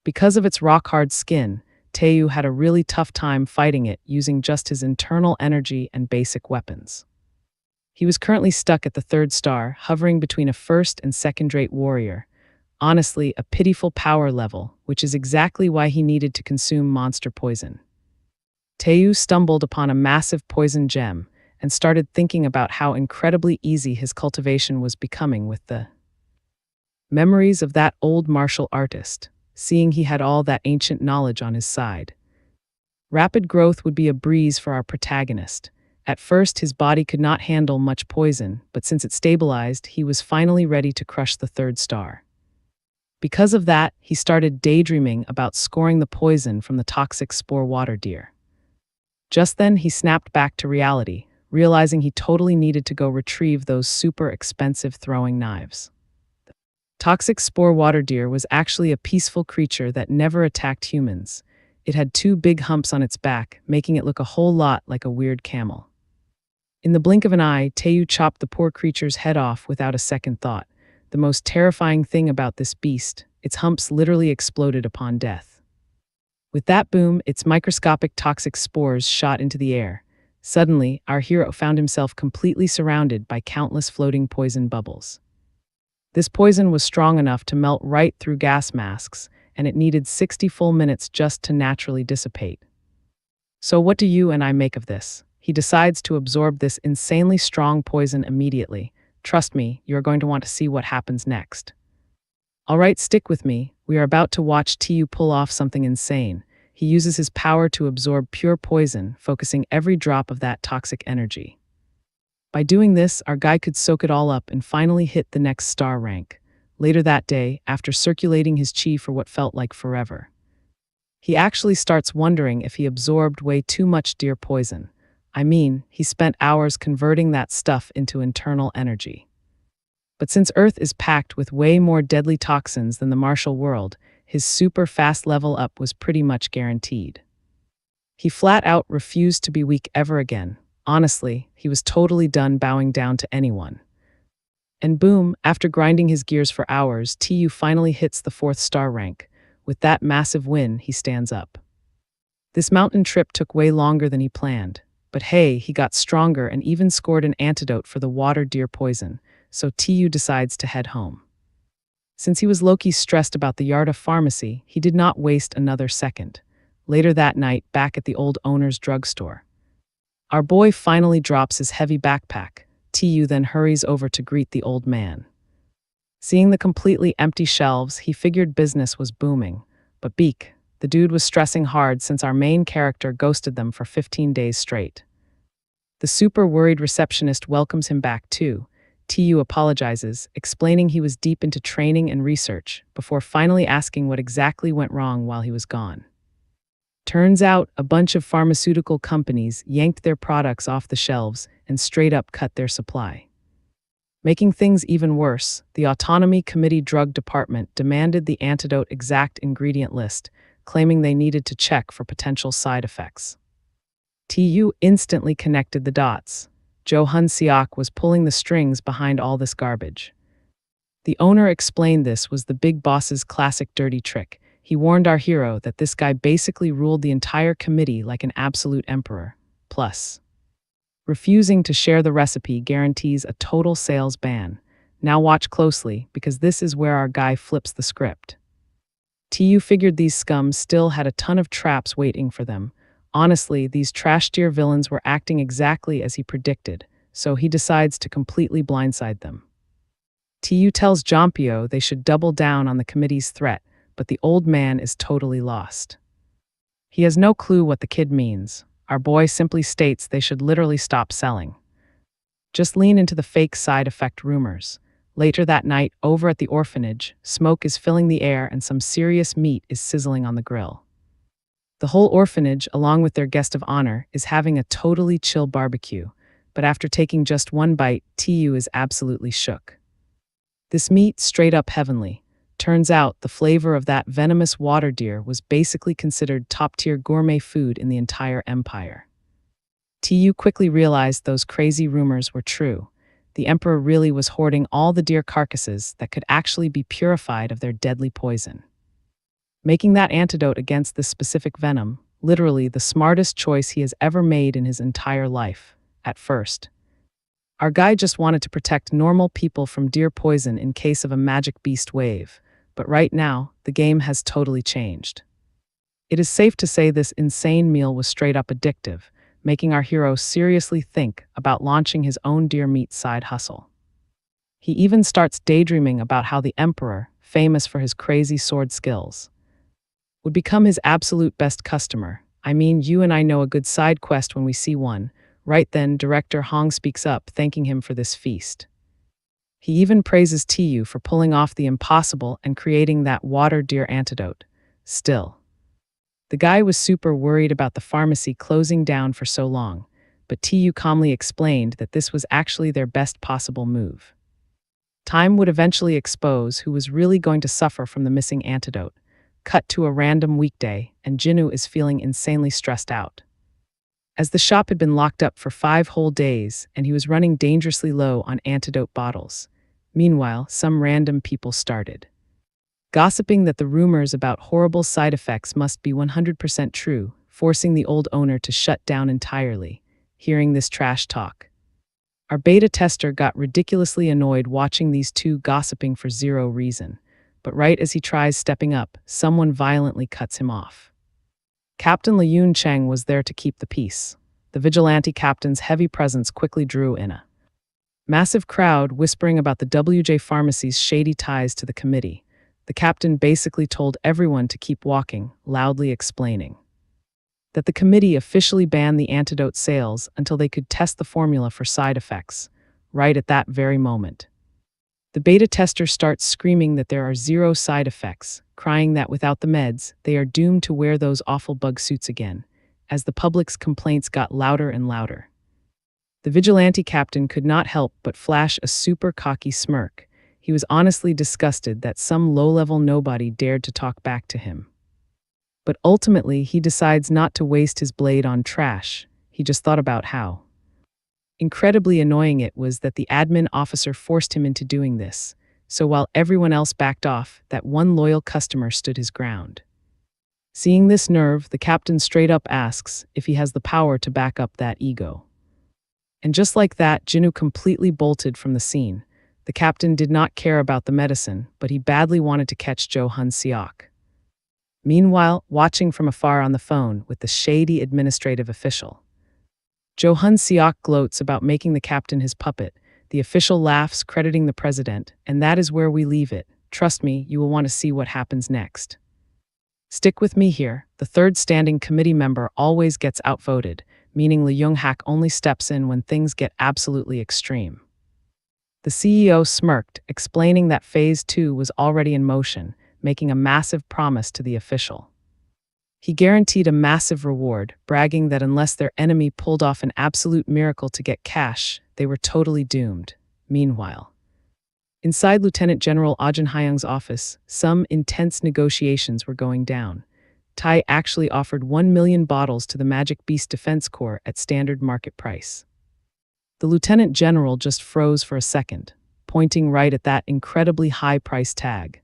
Speaker 1: Because of its rock-hard skin, Taeyu had a really tough time fighting it using just his internal energy and basic weapons. He was currently stuck at the 3rd star, hovering between a 1st and 2nd-rate warrior. Honestly, a pitiful power level, which is exactly why he needed to consume monster poison. Taeyu stumbled upon a massive poison gem and started thinking about how incredibly easy his cultivation was becoming with the memories of that old martial artist, seeing he had all that ancient knowledge on his side. Rapid growth would be a breeze for our protagonist. At first, his body could not handle much poison, but since it stabilized, he was finally ready to crush the 3rd star. Because of that, he started daydreaming about scoring the poison from the toxic spore water deer. Just then, he snapped back to reality, realizing he totally needed to go retrieve those super expensive throwing knives. Toxic spore water deer was actually a peaceful creature that never attacked humans. It had 2 big humps on its back, making it look a whole lot like a weird camel. In the blink of an eye, Taeyu chopped the poor creature's head off without a second thought. The most terrifying thing about this beast, its humps literally exploded upon death. With that boom, its microscopic toxic spores shot into the air. Suddenly, our hero found himself completely surrounded by countless floating poison bubbles. This poison was strong enough to melt right through gas masks, and it needed 60 full minutes just to naturally dissipate. So what do you and I make of this? He decides to absorb this insanely strong poison immediately. Trust me, you are going to want to see what happens next. Alright, stick with me. We are about to watch Taeyu pull off something insane. He uses his power to absorb pure poison, focusing every drop of that toxic energy. By doing this, our guy could soak it all up and finally hit the next star rank. Later that day, after circulating his chi for what felt like forever, he actually starts wondering if he absorbed way too much deer poison. I mean, he spent hours converting that stuff into internal energy. But since Earth is packed with way more deadly toxins than the martial world, his super fast level up was pretty much guaranteed. He flat out refused to be weak ever again. Honestly, he was totally done bowing down to anyone. And boom, after grinding his gears for hours, TU finally hits the 4th star rank. With that massive win, he stands up. This mountain trip took way longer than he planned. But hey, he got stronger and even scored an antidote for the water deer poison, so TU decides to head home. Since he was low-key stressed about the Yarda pharmacy, he did not waste another second. Later that night, back at the old owner's drugstore, our boy finally drops his heavy backpack. TU then hurries over to greet the old man. Seeing the completely empty shelves, he figured business was booming. But beak, the dude was stressing hard since our main character ghosted them for 15 days straight. The super worried receptionist welcomes him back too. TU apologizes, explaining he was deep into training and research, before finally asking what exactly went wrong while he was gone. Turns out, a bunch of pharmaceutical companies yanked their products off the shelves and straight up cut their supply. Making things even worse, the Autonomy Committee Drug Department demanded the antidote exact ingredient list, claiming they needed to check for potential side effects. TU instantly connected the dots. Jo Hun-seok was pulling the strings behind all this garbage. The owner explained this was the big boss's classic dirty trick. He warned our hero that this guy basically ruled the entire committee like an absolute emperor. Plus, refusing to share the recipe guarantees a total sales ban. Now watch closely, because this is where our guy flips the script. TU figured these scums still had a ton of traps waiting for them. Honestly, these trash-tier villains were acting exactly as he predicted, so he decides to completely blindside them. TU tells Jompio they should double down on the committee's threat, but the old man is totally lost. He has no clue what the kid means. Our boy simply states they should literally stop selling. Just lean into the fake side effect rumors. Later that night, over at the orphanage, smoke is filling the air and some serious meat is sizzling on the grill. The whole orphanage, along with their guest of honor, is having a totally chill barbecue, but after taking just one bite, TU is absolutely shook. This meat, straight up heavenly. Turns out the flavor of that venomous water deer was basically considered top-tier gourmet food in the entire empire. TU quickly realized those crazy rumors were true. The emperor really was hoarding all the deer carcasses that could actually be purified of their deadly poison. Making that antidote against this specific venom, literally the smartest choice he has ever made in his entire life. At first, our guy just wanted to protect normal people from deer poison in case of a magic beast wave. But right now, the game has totally changed. It is safe to say this insane meal was straight up addictive, making our hero seriously think about launching his own deer meat side hustle. He even starts daydreaming about how the emperor, famous for his crazy sword skills, would become his absolute best customer. I mean, you and I know a good side quest when we see one. Right then, director Hong speaks up, thanking him for this feast. He even praises TU for pulling off the impossible and creating that water deer antidote. Still, the guy was super worried about the pharmacy closing down for so long, but TU calmly explained that this was actually their best possible move. Time would eventually expose who was really going to suffer from the missing antidote. Cut to a random weekday, and Jinwoo is feeling insanely stressed out. As the shop had been locked up for 5 whole days, and he was running dangerously low on antidote bottles. Meanwhile, some random people started gossiping that the rumors about horrible side effects must be 100% true, forcing the old owner to shut down entirely. Hearing this trash talk, our beta tester got ridiculously annoyed watching these two gossiping for zero reason. But right as he tries stepping up, someone violently cuts him off. Captain Leun Cheng was there to keep the peace. The vigilante captain's heavy presence quickly drew in a massive crowd whispering about the WJ Pharmacy's shady ties to the committee. The captain basically told everyone to keep walking, loudly explaining that the committee officially banned the antidote sales until they could test the formula for side effects. Right at that very moment, the beta tester starts screaming that there are 0 side effects, crying that without the meds, they are doomed to wear those awful bug suits again, as the public's complaints got louder and louder. The vigilante captain could not help but flash a super cocky smirk. He was honestly disgusted that some low-level nobody dared to talk back to him. But ultimately, he decides not to waste his blade on trash. He just thought about how Incredibly annoying it was that the admin officer forced him into doing this, so while everyone else backed off, that one loyal customer stood his ground. Seeing this nerve, the captain straight up asks if he has the power to back up that ego. And just like that, Jinwoo completely bolted from the scene. The captain did not care about the medicine, but he badly wanted to catch Jo Hun Seok. Meanwhile, watching from afar on the phone with the shady administrative official, Jo Hun Seok gloats about making the captain his puppet. The official laughs, crediting the president, and that is where we leave it. Trust me, you will want to see what happens next. Stick with me here. The third standing committee member always gets outvoted, meaning Lee Young-hak only steps in when things get absolutely extreme. The CEO smirked, explaining that Phase 2 was already in motion, making a massive promise to the official. He guaranteed a massive reward, bragging that unless their enemy pulled off an absolute miracle to get cash, they were totally doomed. Meanwhile, inside Lieutenant General Ajin Hyung's office, some intense negotiations were going down. Tai actually offered 1 million bottles to the Magic Beast Defense Corps at standard market price. The Lieutenant General just froze for a second, pointing right at that incredibly high price tag.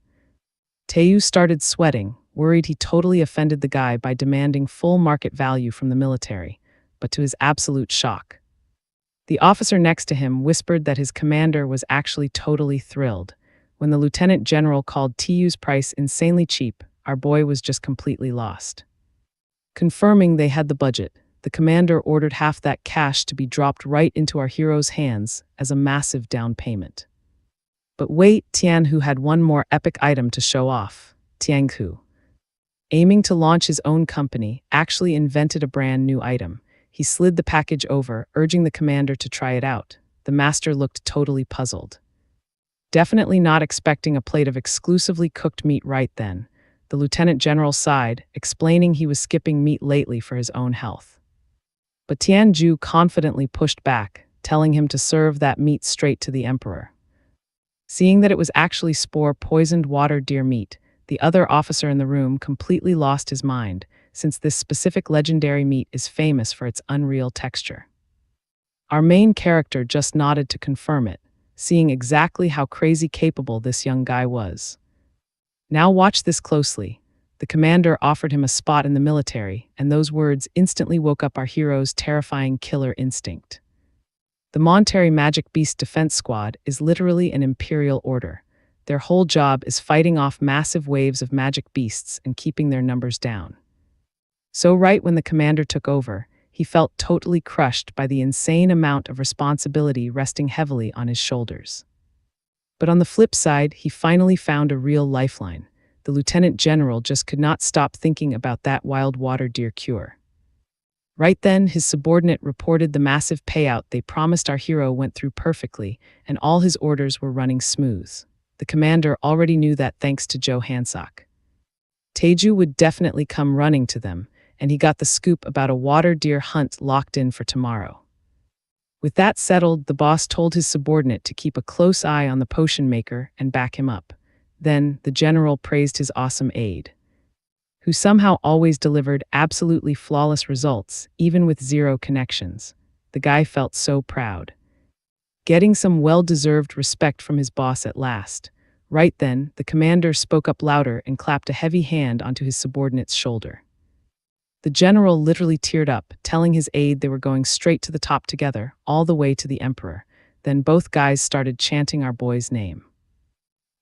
Speaker 1: Taeyu started sweating, worried he totally offended the guy by demanding full market value from the military, but to his absolute shock, the officer next to him whispered that his commander was actually totally thrilled. When the Lieutenant General called Taeyu's price insanely cheap, our boy was just completely lost. Confirming they had the budget, the commander ordered half that cash to be dropped right into our hero's hands as a massive down payment. But wait, Tianhu had one more epic item to show off. Tianhu, aiming to launch his own company, actually invented a brand new item. He slid the package over, urging the commander to try it out. The master looked totally puzzled. Definitely not expecting a plate of exclusively cooked meat right then. The Lieutenant General sighed, explaining he was skipping meat lately for his own health. But Tianju confidently pushed back, telling him to serve that meat straight to the emperor. Seeing that it was actually spore-poisoned water deer meat, the other officer in the room completely lost his mind, since this specific legendary meat is famous for its unreal texture. Our main character just nodded to confirm it, seeing exactly how crazy capable this young guy was. Now watch this closely. The commander offered him a spot in the military, and those words instantly woke up our hero's terrifying killer instinct. The Monterey Magic Beast Defense Squad is literally an imperial order. Their whole job is fighting off massive waves of magic beasts and keeping their numbers down. So right when the commander took over, he felt totally crushed by the insane amount of responsibility resting heavily on his shoulders. But on the flip side, he finally found a real lifeline. The Lieutenant General just could not stop thinking about that wild water deer cure. Right then, his subordinate reported the massive payout they promised our hero went through perfectly, and all his orders were running smooth. The commander already knew that thanks to Jo Hanseok. Taeju would definitely come running to them, and he got the scoop about a water deer hunt locked in for tomorrow. With that settled, the boss told his subordinate to keep a close eye on the potion maker and back him up. Then, the general praised his awesome aide, who somehow always delivered absolutely flawless results, even with zero connections. The guy felt so proud, getting some well-deserved respect from his boss at last. Right then, the commander spoke up louder and clapped a heavy hand onto his subordinate's shoulder. The general literally teared up, telling his aide they were going straight to the top together, all the way to the emperor. Then both guys started chanting our boy's name.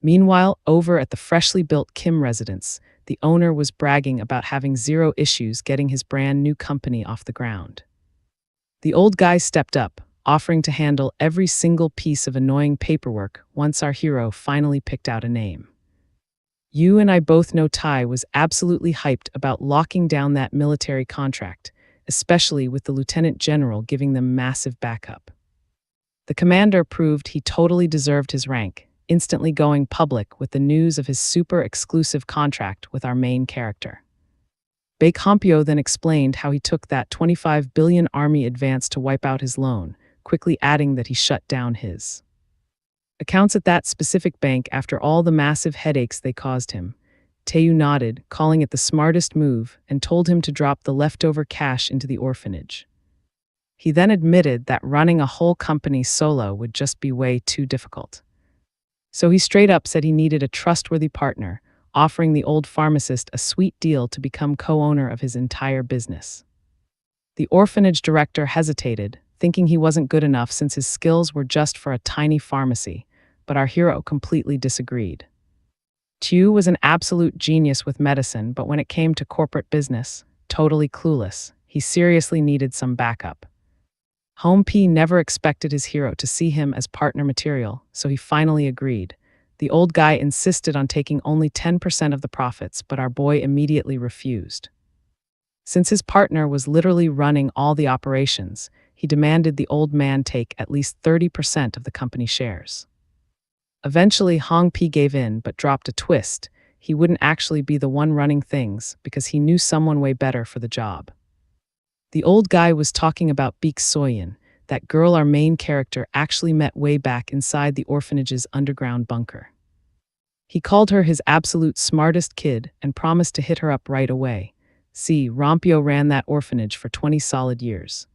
Speaker 1: Meanwhile, over at the freshly built Kim residence, the owner was bragging about having zero issues getting his brand new company off the ground. The old guy stepped up, offering to handle every single piece of annoying paperwork once our hero finally picked out a name. You and I both know Tai was absolutely hyped about locking down that military contract, especially with the Lieutenant General giving them massive backup. The commander proved he totally deserved his rank, instantly going public with the news of his super exclusive contract with our main character. Baekhompyo then explained how he took that 25 billion army advance to wipe out his loan, quickly adding that he shut down his accounts at that specific bank after all the massive headaches they caused him. Taeyu nodded, calling it the smartest move, and told him to drop the leftover cash into the orphanage. He then admitted that running a whole company solo would just be way too difficult. So he straight up said he needed a trustworthy partner, offering the old pharmacist a sweet deal to become co-owner of his entire business. The orphanage director hesitated, thinking he wasn't good enough since his skills were just for a tiny pharmacy, but our hero completely disagreed. Chiu was an absolute genius with medicine, but when it came to corporate business, totally clueless. He seriously needed some backup. Home P never expected his hero to see him as partner material, so he finally agreed. The old guy insisted on taking only 10% of the profits, but our boy immediately refused. Since his partner was literally running all the operations, he demanded the old man take at least 30% of the company shares. Eventually, Hong Pi gave in but dropped a twist. He wouldn't actually be the one running things because he knew someone way better for the job. The old guy was talking about Beek Soyin, that girl our main character actually met way back inside the orphanage's underground bunker. He called her his absolute smartest kid and promised to hit her up right away. See, Rompio ran that orphanage for 20 solid years.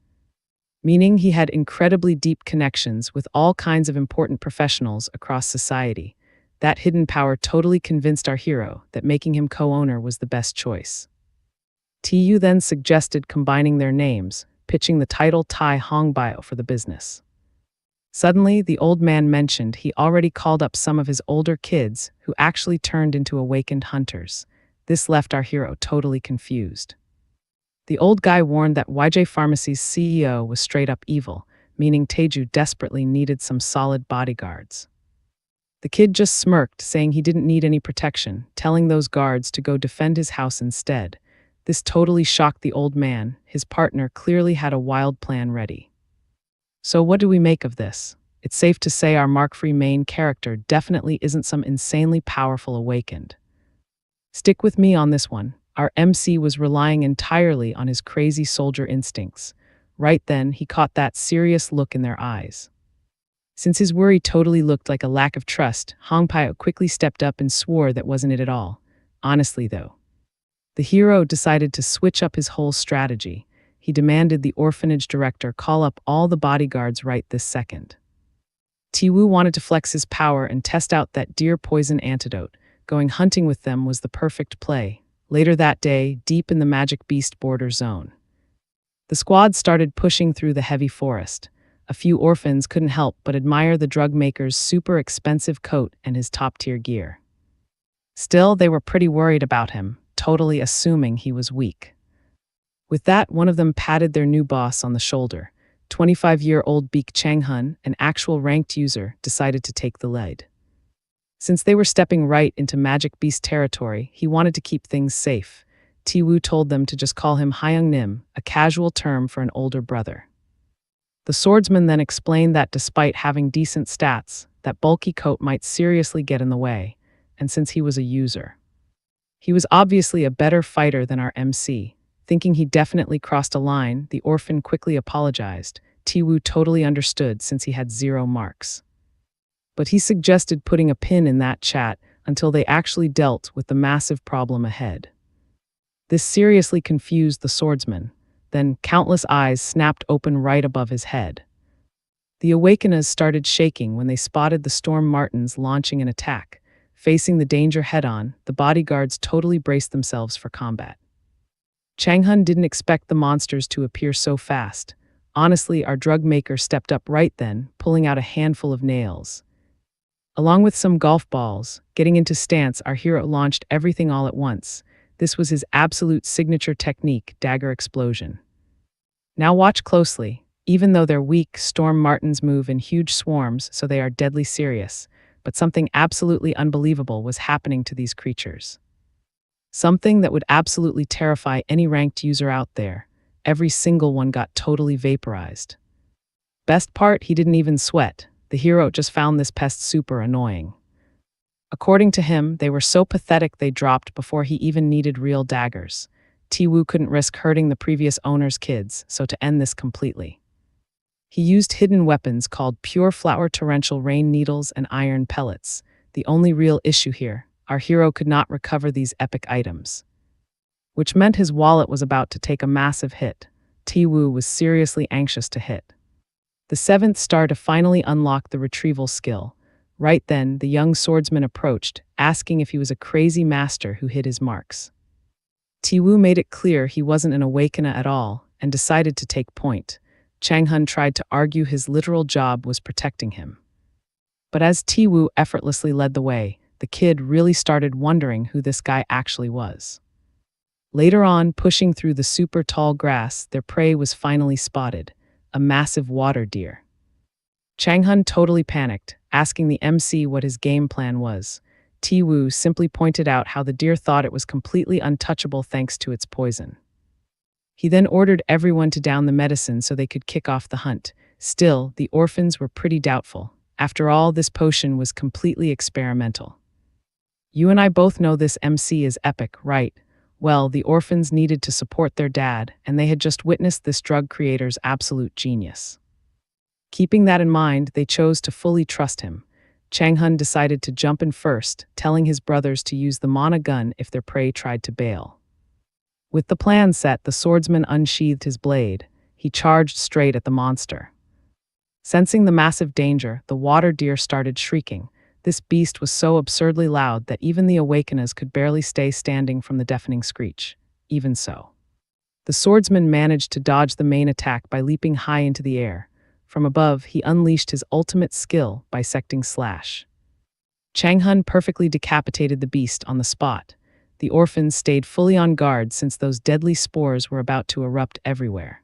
Speaker 1: Meaning he had incredibly deep connections with all kinds of important professionals across society. That hidden power totally convinced our hero that making him co-owner was the best choice. Tu then suggested combining their names, pitching the title Tai Hongbio for the business. Suddenly, the old man mentioned he already called up some of his older kids who actually turned into awakened hunters. This left our hero totally confused. The old guy warned that YJ Pharmacy's CEO was straight up evil, meaning Taeju desperately needed some solid bodyguards. The kid just smirked, saying he didn't need any protection, telling those guards to go defend his house instead. This totally shocked the old man. His partner clearly had a wild plan ready. So what do we make of this? It's safe to say our mark-free main character definitely isn't some insanely powerful awakened. Stick with me on this one. Our MC was relying entirely on his crazy soldier instincts. Right then, he caught that serious look in their eyes. Since his worry totally looked like a lack of trust, Hong Pio quickly stepped up and swore that wasn't it at all. Honestly, though. The hero decided to switch up his whole strategy. He demanded the orphanage director call up all the bodyguards right this second. Tiwu wanted to flex his power and test out that deer poison antidote. Going hunting with them was the perfect play. Later that day, deep in the Magic Beast border zone, the squad started pushing through the heavy forest. A few orphans couldn't help but admire the drug maker's super expensive coat and his top-tier gear. Still, they were pretty worried about him, totally assuming he was weak. With that, one of them patted their new boss on the shoulder. 25-year-old Beek Changhun, an actual ranked user, decided to take the lead. Since they were stepping right into Magic Beast territory, he wanted to keep things safe. Tiwu told them to just call him Hyung Nim, a casual term for an older brother. The swordsman then explained that despite having decent stats, that bulky coat might seriously get in the way, and since he was a user, he was obviously a better fighter than our MC. Thinking he definitely crossed a line, the orphan quickly apologized. Tiwu totally understood since he had 0 marks. But he suggested putting a pin in that chat until they actually dealt with the massive problem ahead. This seriously confused the swordsman. Then countless eyes snapped open right above his head. The Awakeners started shaking when they spotted the Storm Martins launching an attack. Facing the danger head-on, the bodyguards totally braced themselves for combat. Changhun didn't expect the monsters to appear so fast. Honestly, our drug maker stepped up right then, pulling out a handful of nails. Along with some golf balls, getting into stance, our hero launched everything all at once. This was his absolute signature technique, dagger explosion. Now watch closely. Even though they're weak, Storm Martins move in huge swarms, so they are deadly serious. But something absolutely unbelievable was happening to these creatures. Something that would absolutely terrify any ranked user out there. Every single one got totally vaporized. Best part, he didn't even sweat. The hero just found this pest super annoying. According to him, they were so pathetic they dropped before he even needed real daggers. Tiwu couldn't risk hurting the previous owner's kids, so to end this completely, he used hidden weapons called pure flower torrential rain needles and iron pellets. The only real issue here, our hero could not recover these epic items, which meant his wallet was about to take a massive hit. Tiwoo was seriously anxious to hit the seventh star to finally unlock the retrieval skill. Right then, the young swordsman approached, asking if he was a crazy master who hid his marks. Tiwoo made it clear he wasn't an awakener at all and decided to take point. Chang-hun tried to argue his literal job was protecting him. But as Tiwoo effortlessly led the way, the kid really started wondering who this guy actually was. Later on, pushing through the super tall grass, their prey was finally spotted, a massive water deer. Chang-hun totally panicked, asking the MC what his game plan was. Tiwoo simply pointed out how the deer thought it was completely untouchable thanks to its poison. He then ordered everyone to down the medicine so they could kick off the hunt. Still, the orphans were pretty doubtful. After all, this potion was completely experimental. You and I both know this MC is epic, right? Well, the orphans needed to support their dad, and they had just witnessed this drug creator's absolute genius. Keeping that in mind, they chose to fully trust him. Chang-hun decided to jump in first, telling his brothers to use the mana gun if their prey tried to bail. With the plan set, the swordsman unsheathed his blade. He charged straight at the monster. Sensing the massive danger, the water deer started shrieking. This beast was so absurdly loud that even the awakeners could barely stay standing from the deafening screech. Even so, the swordsman managed to dodge the main attack by leaping high into the air. From above, he unleashed his ultimate skill, bisecting slash. Chang-hun perfectly decapitated the beast on the spot. The orphans stayed fully on guard since those deadly spores were about to erupt everywhere.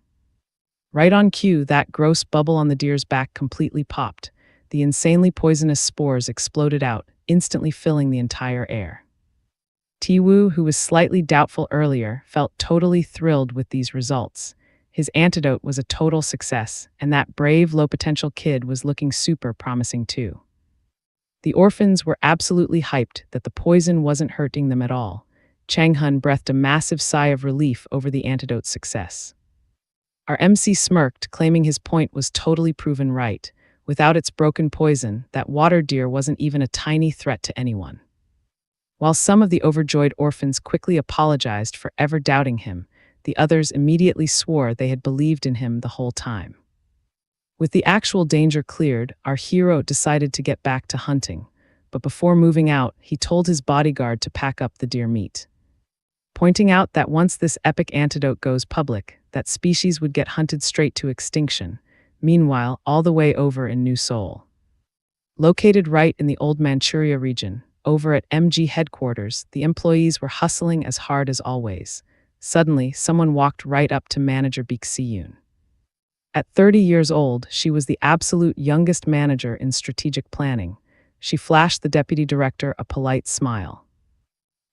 Speaker 1: Right on cue, that gross bubble on the deer's back completely popped. The insanely poisonous spores exploded out, instantly filling the entire air. Tiwoo, who was slightly doubtful earlier, felt totally thrilled with these results. His antidote was a total success, and that brave, low-potential kid was looking super promising too. The orphans were absolutely hyped that the poison wasn't hurting them at all. Chang-hun breathed a massive sigh of relief over the antidote's success. Our MC smirked, claiming his point was totally proven right. Without its broken poison, that water deer wasn't even a tiny threat to anyone. While some of the overjoyed orphans quickly apologized for ever doubting him, the others immediately swore they had believed in him the whole time. With the actual danger cleared, our hero decided to get back to hunting, but before moving out, he told his bodyguard to pack up the deer meat, pointing out that once this epic antidote goes public, that species would get hunted straight to extinction. Meanwhile, all the way over in New Seoul, located right in the old Manchuria region, over at MG headquarters, the employees were hustling as hard as always. Suddenly, someone walked right up to manager Baek Si-yoon. At 30 years old, she was the absolute youngest manager in strategic planning. She flashed the deputy director a polite smile.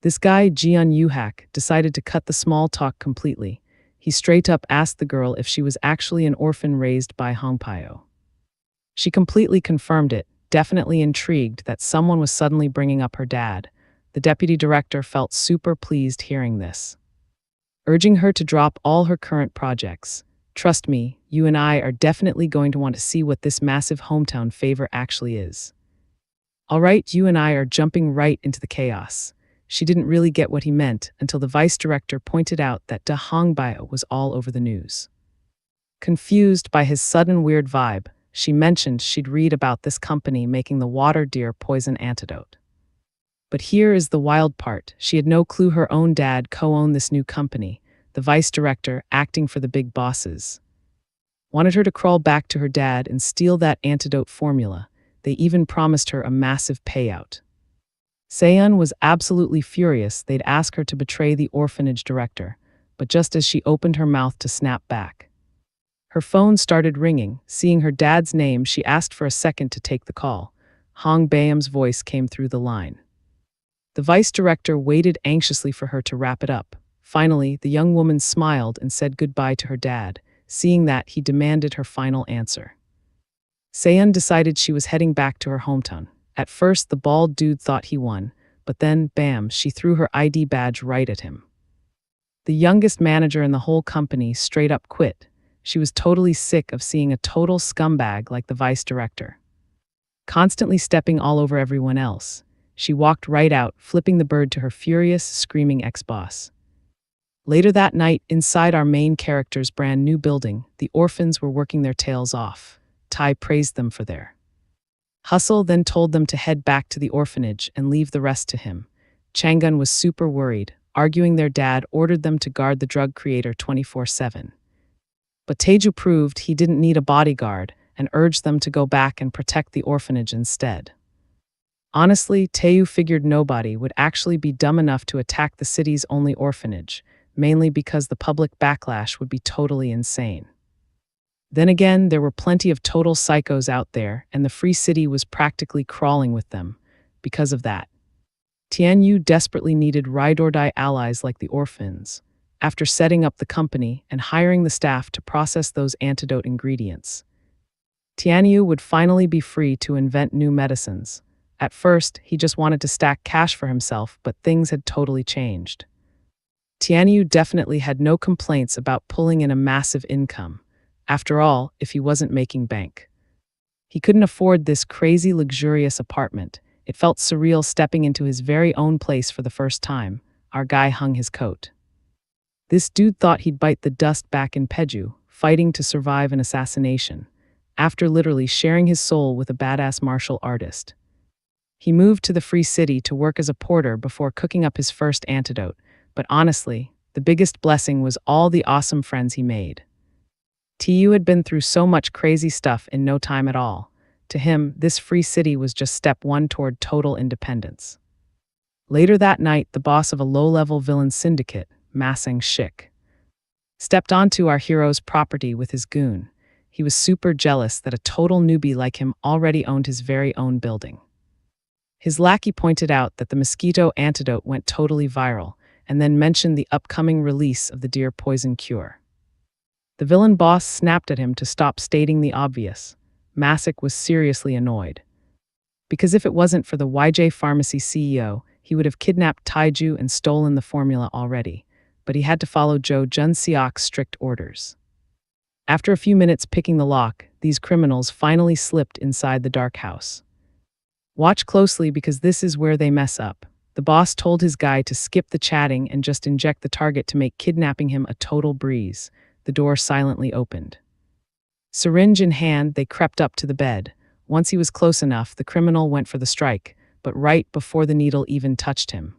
Speaker 1: This guy, Jeon Yu-hak, decided to cut the small talk completely. He straight up asked the girl if she was actually an orphan raised by Hongpyo. She completely confirmed it, definitely intrigued that someone was suddenly bringing up her dad. The deputy director felt super pleased hearing this, urging her to drop all her current projects. Trust me, you and I are definitely going to want to see what this massive hometown favor actually is. All right, you and I are jumping right into the chaos. She didn't really get what he meant until the vice director pointed out that Da Hongbyo was all over the news. Confused by his sudden weird vibe, she mentioned she'd read about this company making the water deer poison antidote. But here is the wild part. She had no clue her own dad co-owned this new company. The vice director, acting for the big bosses, wanted her to crawl back to her dad and steal that antidote formula. They even promised her a massive payout. Seon was absolutely furious they'd ask her to betray the orphanage director, but just as she opened her mouth to snap back, her phone started ringing. Seeing her dad's name, she asked for a second to take the call. Hong Bayam's voice came through the line. The vice director waited anxiously for her to wrap it up. Finally, the young woman smiled and said goodbye to her dad. Seeing that, he demanded her final answer. Seon decided she was heading back to her hometown. At first, the bald dude thought he won, but then, bam, she threw her ID badge right at him. The youngest manager in the whole company straight up quit. She was totally sick of seeing a total scumbag like the vice director, constantly stepping all over everyone else. She walked right out, flipping the bird to her furious, screaming ex-boss. Later that night, inside our main character's brand new building, the orphans were working their tails off. Tai praised them for their hustle, then told them to head back to the orphanage and leave the rest to him. Changun was super worried, arguing their dad ordered them to guard the drug creator 24/7. But Taeju proved he didn't need a bodyguard and urged them to go back and protect the orphanage instead. Honestly, Taeju figured nobody would actually be dumb enough to attack the city's only orphanage, mainly because the public backlash would be totally insane. Then again, there were plenty of total psychos out there, and the free city was practically crawling with them. Because of that, Tianyu desperately needed ride-or-die allies like the orphans. After setting up the company and hiring the staff to process those antidote ingredients, Tianyu would finally be free to invent new medicines. At first, he just wanted to stack cash for himself, but things had totally changed. Tianyu definitely had no complaints about pulling in a massive income. After all, if he wasn't making bank, he couldn't afford this crazy luxurious apartment. It felt surreal stepping into his very own place for the first time. Our guy hung his coat. This dude thought he'd bite the dust back in Peju, fighting to survive an assassination, after literally sharing his soul with a badass martial artist. He moved to the free city to work as a porter before cooking up his first antidote, but honestly, the biggest blessing was all the awesome friends he made. Tu had been through so much crazy stuff in no time at all. To him, this free city was just step one toward total independence. Later that night, the boss of a low-level villain syndicate, Masang Shik, stepped onto our hero's property with his goon. He was super jealous that a total newbie like him already owned his very own building. His lackey pointed out that the mosquito antidote went totally viral, and then mentioned the upcoming release of the deer poison cure. The villain boss snapped at him to stop stating the obvious. Masik was seriously annoyed. Because if it wasn't for the YJ Pharmacy CEO, he would have kidnapped Taiju and stolen the formula already, but he had to follow Zhou Junseok's strict orders. After a few minutes picking the lock, these criminals finally slipped inside the dark house. Watch closely because this is where they mess up. The boss told his guy to skip the chatting and just inject the target to make kidnapping him a total breeze. The door silently opened. Syringe in hand, they crept up to the bed. Once he was close enough, the criminal went for the strike, but right before the needle even touched him,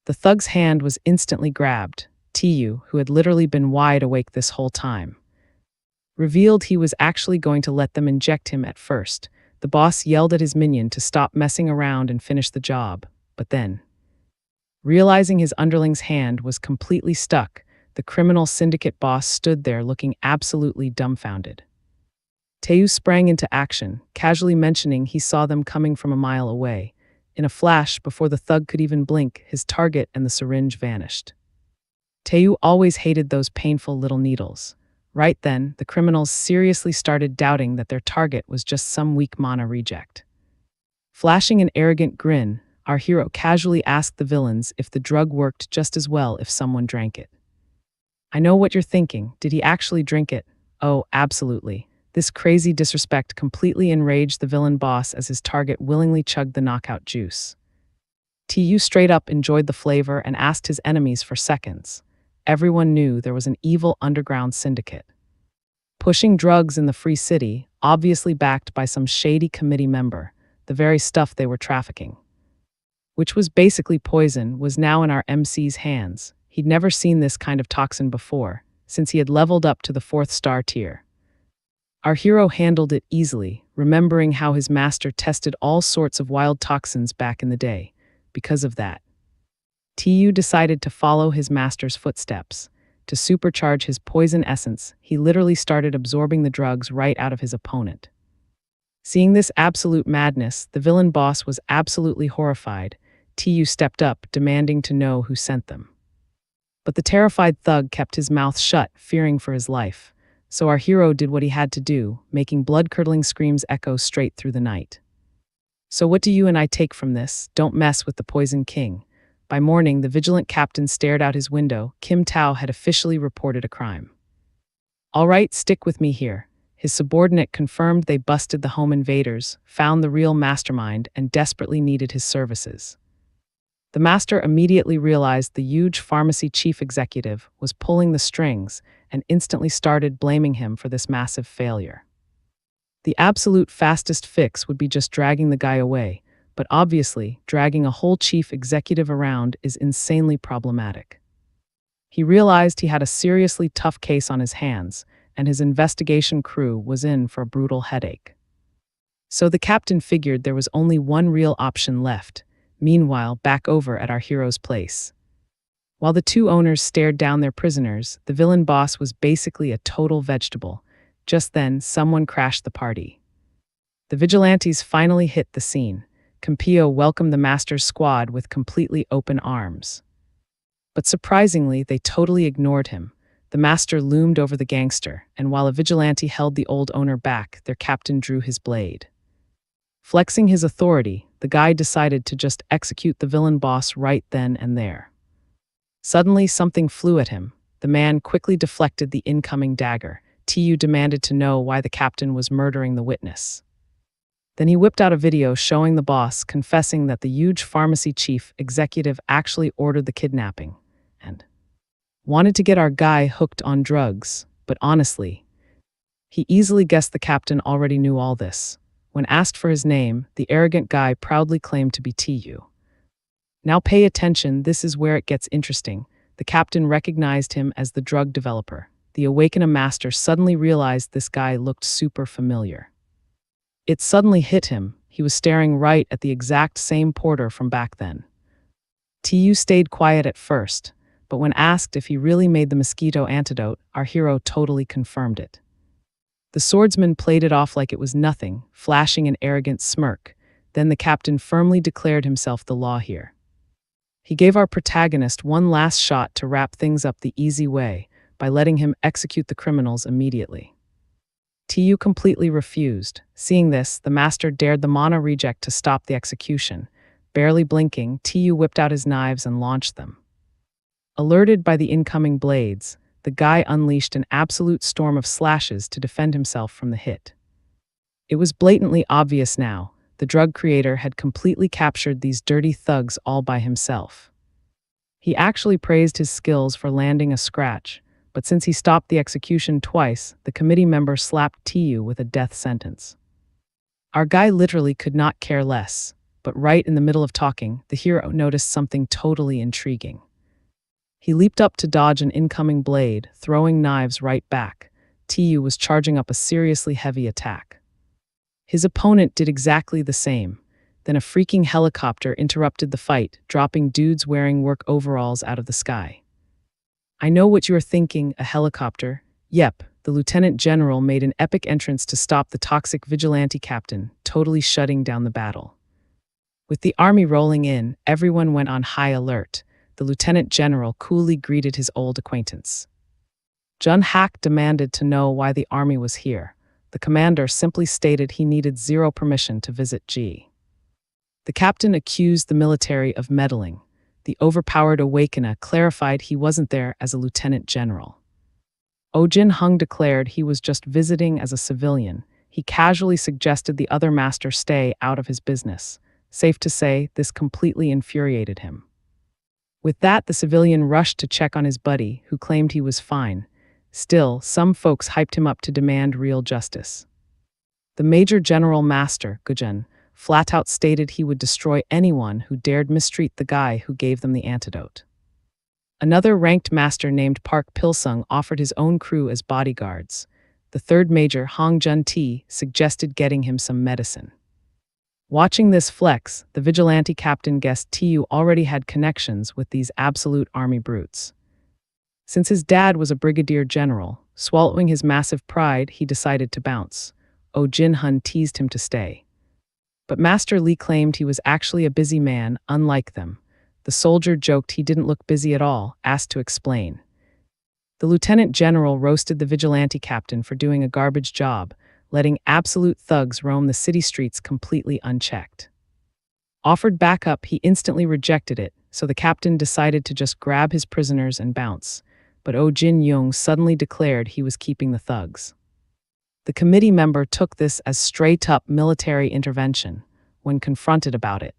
Speaker 1: the thug's hand was instantly grabbed. Tu, who had literally been wide awake this whole time, revealed he was actually going to let them inject him at first. The boss yelled at his minion to stop messing around and finish the job, but then, realizing his underling's hand was completely stuck, the criminal syndicate boss stood there looking absolutely dumbfounded. Taeyu sprang into action, casually mentioning he saw them coming from a mile away. In a flash, before the thug could even blink, his target and the syringe vanished. Taeyu always hated those painful little needles. Right then, the criminals seriously started doubting that their target was just some weak mana reject. Flashing an arrogant grin, our hero casually asked the villains if the drug worked just as well if someone drank it. I know what you're thinking. Did he actually drink it? Oh, absolutely. This crazy disrespect completely enraged the villain boss as his target willingly chugged the knockout juice. Tu straight up enjoyed the flavor and asked his enemies for seconds. Everyone knew there was an evil underground syndicate pushing drugs in the free city, obviously backed by some shady committee member. The very stuff they were trafficking, which was basically poison, was now in our MC's hands. He'd never seen this kind of toxin before, since he had leveled up to the 4th star tier. Our hero handled it easily, remembering how his master tested all sorts of wild toxins back in the day. Because of that, Tu decided to follow his master's footsteps. To supercharge his poison essence, he literally started absorbing the drugs right out of his opponent. Seeing this absolute madness, the villain boss was absolutely horrified. Tu stepped up, demanding to know who sent them. But the terrified thug kept his mouth shut, fearing for his life. So our hero did what he had to do, making blood-curdling screams echo straight through the night. So what do you and I take from this? Don't mess with the Poison King. By morning, the vigilant captain stared out his window. Kim Tao had officially reported a crime. All right, stick with me here. His subordinate confirmed they busted the home invaders, found the real mastermind, and desperately needed his services. The master immediately realized the huge pharmacy chief executive was pulling the strings and instantly started blaming him for this massive failure. The absolute fastest fix would be just dragging the guy away, but obviously, dragging a whole chief executive around is insanely problematic. He realized he had a seriously tough case on his hands, and his investigation crew was in for a brutal headache. So the captain figured there was only one real option left. Meanwhile, back over at our hero's place. While the two owners stared down their prisoners, the villain boss was basically a total vegetable. Just then, someone crashed the party. The vigilantes finally hit the scene. Campillo welcomed the master's squad with completely open arms. But surprisingly, they totally ignored him. The master loomed over the gangster, and while a vigilante held the old owner back, their captain drew his blade. Flexing his authority, the guy decided to just execute the villain boss right then and there. Suddenly, something flew at him. The man quickly deflected the incoming dagger. Tu demanded to know why the captain was murdering the witness. Then he whipped out a video showing the boss confessing that the huge pharmacy chief executive actually ordered the kidnapping and wanted to get our guy hooked on drugs. But honestly, he easily guessed the captain already knew all this. When asked for his name, the arrogant guy proudly claimed to be Tu. Now pay attention, this is where it gets interesting. The captain recognized him as the drug developer. The Awakener master suddenly realized this guy looked super familiar. It suddenly hit him. He was staring right at the exact same porter from back then. Tu stayed quiet at first, but when asked if he really made the mosquito antidote, our hero totally confirmed it. The swordsman played it off like it was nothing, flashing an arrogant smirk. Then the captain firmly declared himself the law here. He gave our protagonist one last shot to wrap things up the easy way, by letting him execute the criminals immediately. Tu completely refused. Seeing this, the master dared the Mana reject to stop the execution. Barely blinking, Tu whipped out his knives and launched them. Alerted by the incoming blades, the guy unleashed an absolute storm of slashes to defend himself from the hit. It was blatantly obvious now, the drug creator had completely captured these dirty thugs all by himself. He actually praised his skills for landing a scratch, but since he stopped the execution twice, the committee member slapped Tu with a death sentence. Our guy literally could not care less, but right in the middle of talking, the hero noticed something totally intriguing. He leaped up to dodge an incoming blade, throwing knives right back. Tu was charging up a seriously heavy attack. His opponent did exactly the same. Then a freaking helicopter interrupted the fight, dropping dudes wearing work overalls out of the sky. I know what you are thinking, a helicopter. Yep, the lieutenant general made an epic entrance to stop the toxic vigilante captain, totally shutting down the battle. With the army rolling in, everyone went on high alert. The lieutenant general coolly greeted his old acquaintance. Jun Hak demanded to know why the army was here. The commander simply stated he needed zero permission to visit G. The captain accused the military of meddling. The overpowered Awakener clarified he wasn't there as a lieutenant general. Jin Hung declared he was just visiting as a civilian. He casually suggested the other master stay out of his business. Safe to say, this completely infuriated him. With that, the civilian rushed to check on his buddy, who claimed he was fine. Still, some folks hyped him up to demand real justice. The Major General Master, Gujun, flat out stated he would destroy anyone who dared mistreat the guy who gave them the antidote. Another ranked master named Park Pilsung offered his own crew as bodyguards. The third major, Hong Jun-ti, suggested getting him some medicine. Watching this flex, the vigilante captain guessed Tu already had connections with these absolute army brutes. Since his dad was a brigadier general, swallowing his massive pride, he decided to bounce. Jin Hun teased him to stay. But Master Li claimed he was actually a busy man, unlike them. The soldier joked he didn't look busy at all, asked to explain. The lieutenant general roasted the vigilante captain for doing a garbage job, letting absolute thugs roam the city streets completely unchecked. Offered backup, he instantly rejected it, so the captain decided to just grab his prisoners and bounce. But Jin Young suddenly declared he was keeping the thugs. The committee member took this as straight-up military intervention when confronted about it.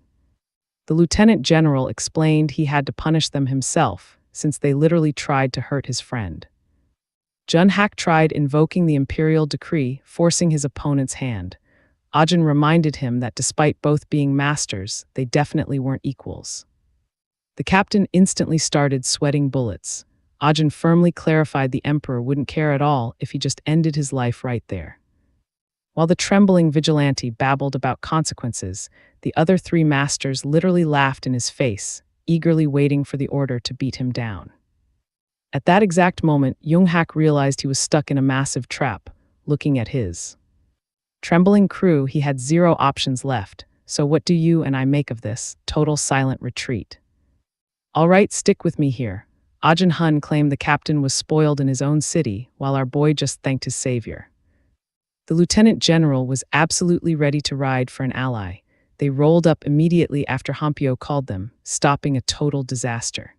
Speaker 1: The lieutenant general explained he had to punish them himself, since they literally tried to hurt his friend. Junhak tried invoking the imperial decree, forcing his opponent's hand. Ajin reminded him that despite both being masters, they definitely weren't equals. The captain instantly started sweating bullets. Ajin firmly clarified the emperor wouldn't care at all if he just ended his life right there. While the trembling vigilante babbled about consequences, the other three masters literally laughed in his face, eagerly waiting for the order to beat him down. At that exact moment, Junghak realized he was stuck in a massive trap, looking at his trembling crew. He had zero options left. So what do you and I make of this? Total silent retreat. All right, stick with me here. Ajin Hun claimed the captain was spoiled in his own city, while our boy just thanked his savior. The lieutenant general was absolutely ready to ride for an ally. They rolled up immediately after Hampio called them, stopping a total disaster.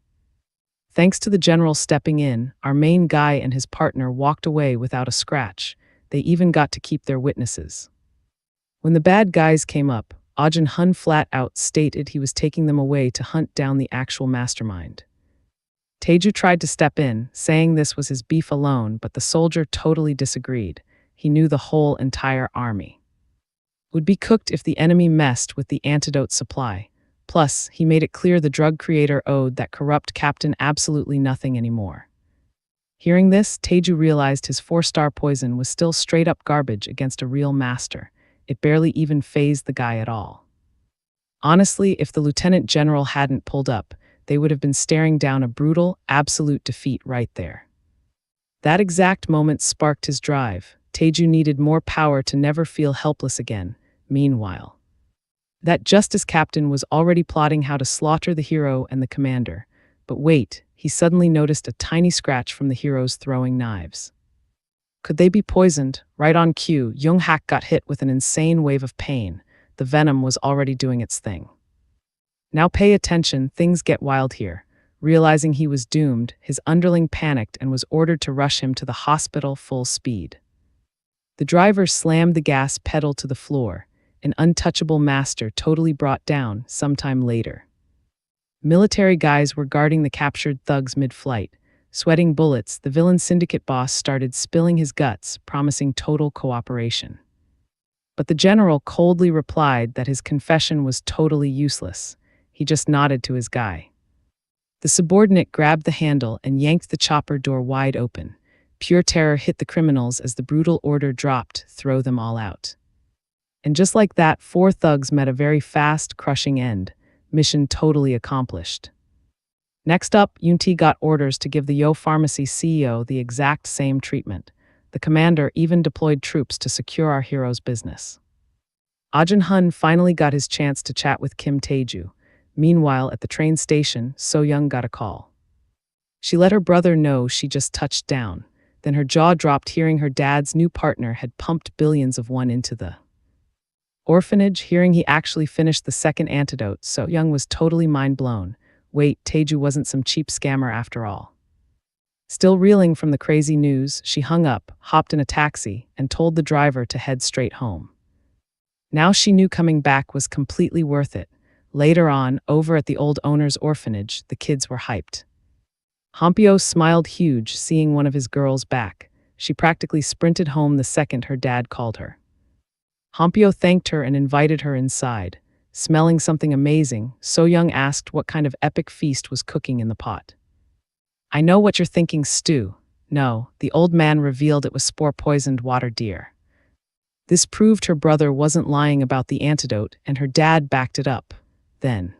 Speaker 1: Thanks to the general stepping in, our main guy and his partner walked away without a scratch. They even got to keep their witnesses. When the bad guys came up, Ajin Hun flat out stated he was taking them away to hunt down the actual mastermind. Taeju tried to step in, saying this was his beef alone, but the soldier totally disagreed. He knew the whole entire army would be cooked if the enemy messed with the antidote supply. Plus, he made it clear the drug creator owed that corrupt captain absolutely nothing anymore. Hearing this, Taeju realized his 4-star poison was still straight-up garbage against a real master. It barely even fazed the guy at all. Honestly, if the lieutenant general hadn't pulled up, they would have been staring down a brutal, absolute defeat right there. That exact moment sparked his drive. Taeju needed more power to never feel helpless again. Meanwhile, that justice captain was already plotting how to slaughter the hero and the commander. But wait, he suddenly noticed a tiny scratch from the heroes throwing knives. Could they be poisoned? Right on cue, Junghak got hit with an insane wave of pain. The venom was already doing its thing. Now pay attention, things get wild here. Realizing he was doomed, his underling panicked and was ordered to rush him to the hospital full speed. The driver slammed the gas pedal to the floor, an untouchable master totally brought down sometime later. Military guys were guarding the captured thugs mid-flight. Sweating bullets, the villain syndicate boss started spilling his guts, promising total cooperation. But the general coldly replied that his confession was totally useless. He just nodded to his guy. The subordinate grabbed the handle and yanked the chopper door wide open. Pure terror hit the criminals as the brutal order dropped, throw them all out. And just like that, 4 thugs met a very fast, crushing end. Mission totally accomplished. Next up, Yunti got orders to give the Yo Pharmacy CEO the exact same treatment. The commander even deployed troops to secure our hero's business. Ajin Hun finally got his chance to chat with Kim Taeju. Meanwhile, at the train station, So Young got a call. She let her brother know she just touched down. Then her jaw dropped hearing her dad's new partner had pumped billions of won into the orphanage. Hearing he actually finished the second antidote, So Young was totally mind blown. Wait, Taeju wasn't some cheap scammer after all. Still reeling from the crazy news, she hung up, hopped in a taxi, and told the driver to head straight home. Now she knew coming back was completely worth it. Later on, over at the old owner's orphanage, the kids were hyped. Hampio smiled huge seeing one of his girls back. She practically sprinted home the second her dad called her. Hampio thanked her and invited her inside. Smelling something amazing, So Young asked what kind of epic feast was cooking in the pot. I know what you're thinking, stew. No, the old man revealed it was spore-poisoned water deer. This proved her brother wasn't lying about the antidote, and her dad backed it up. Then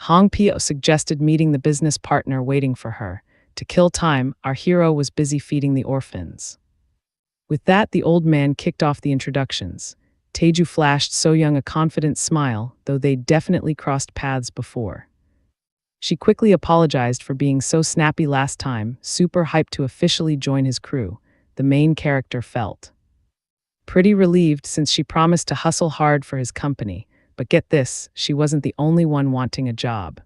Speaker 1: Hong Pio suggested meeting the business partner waiting for her. To kill time, our hero was busy feeding the orphans. With that, the old man kicked off the introductions. Taeju flashed So Young a confident smile, though they'd definitely crossed paths before. She quickly apologized for being so snappy last time, super hyped to officially join his crew. The main character felt pretty relieved since she promised to hustle hard for his company. But get this, she wasn't the only one wanting a job.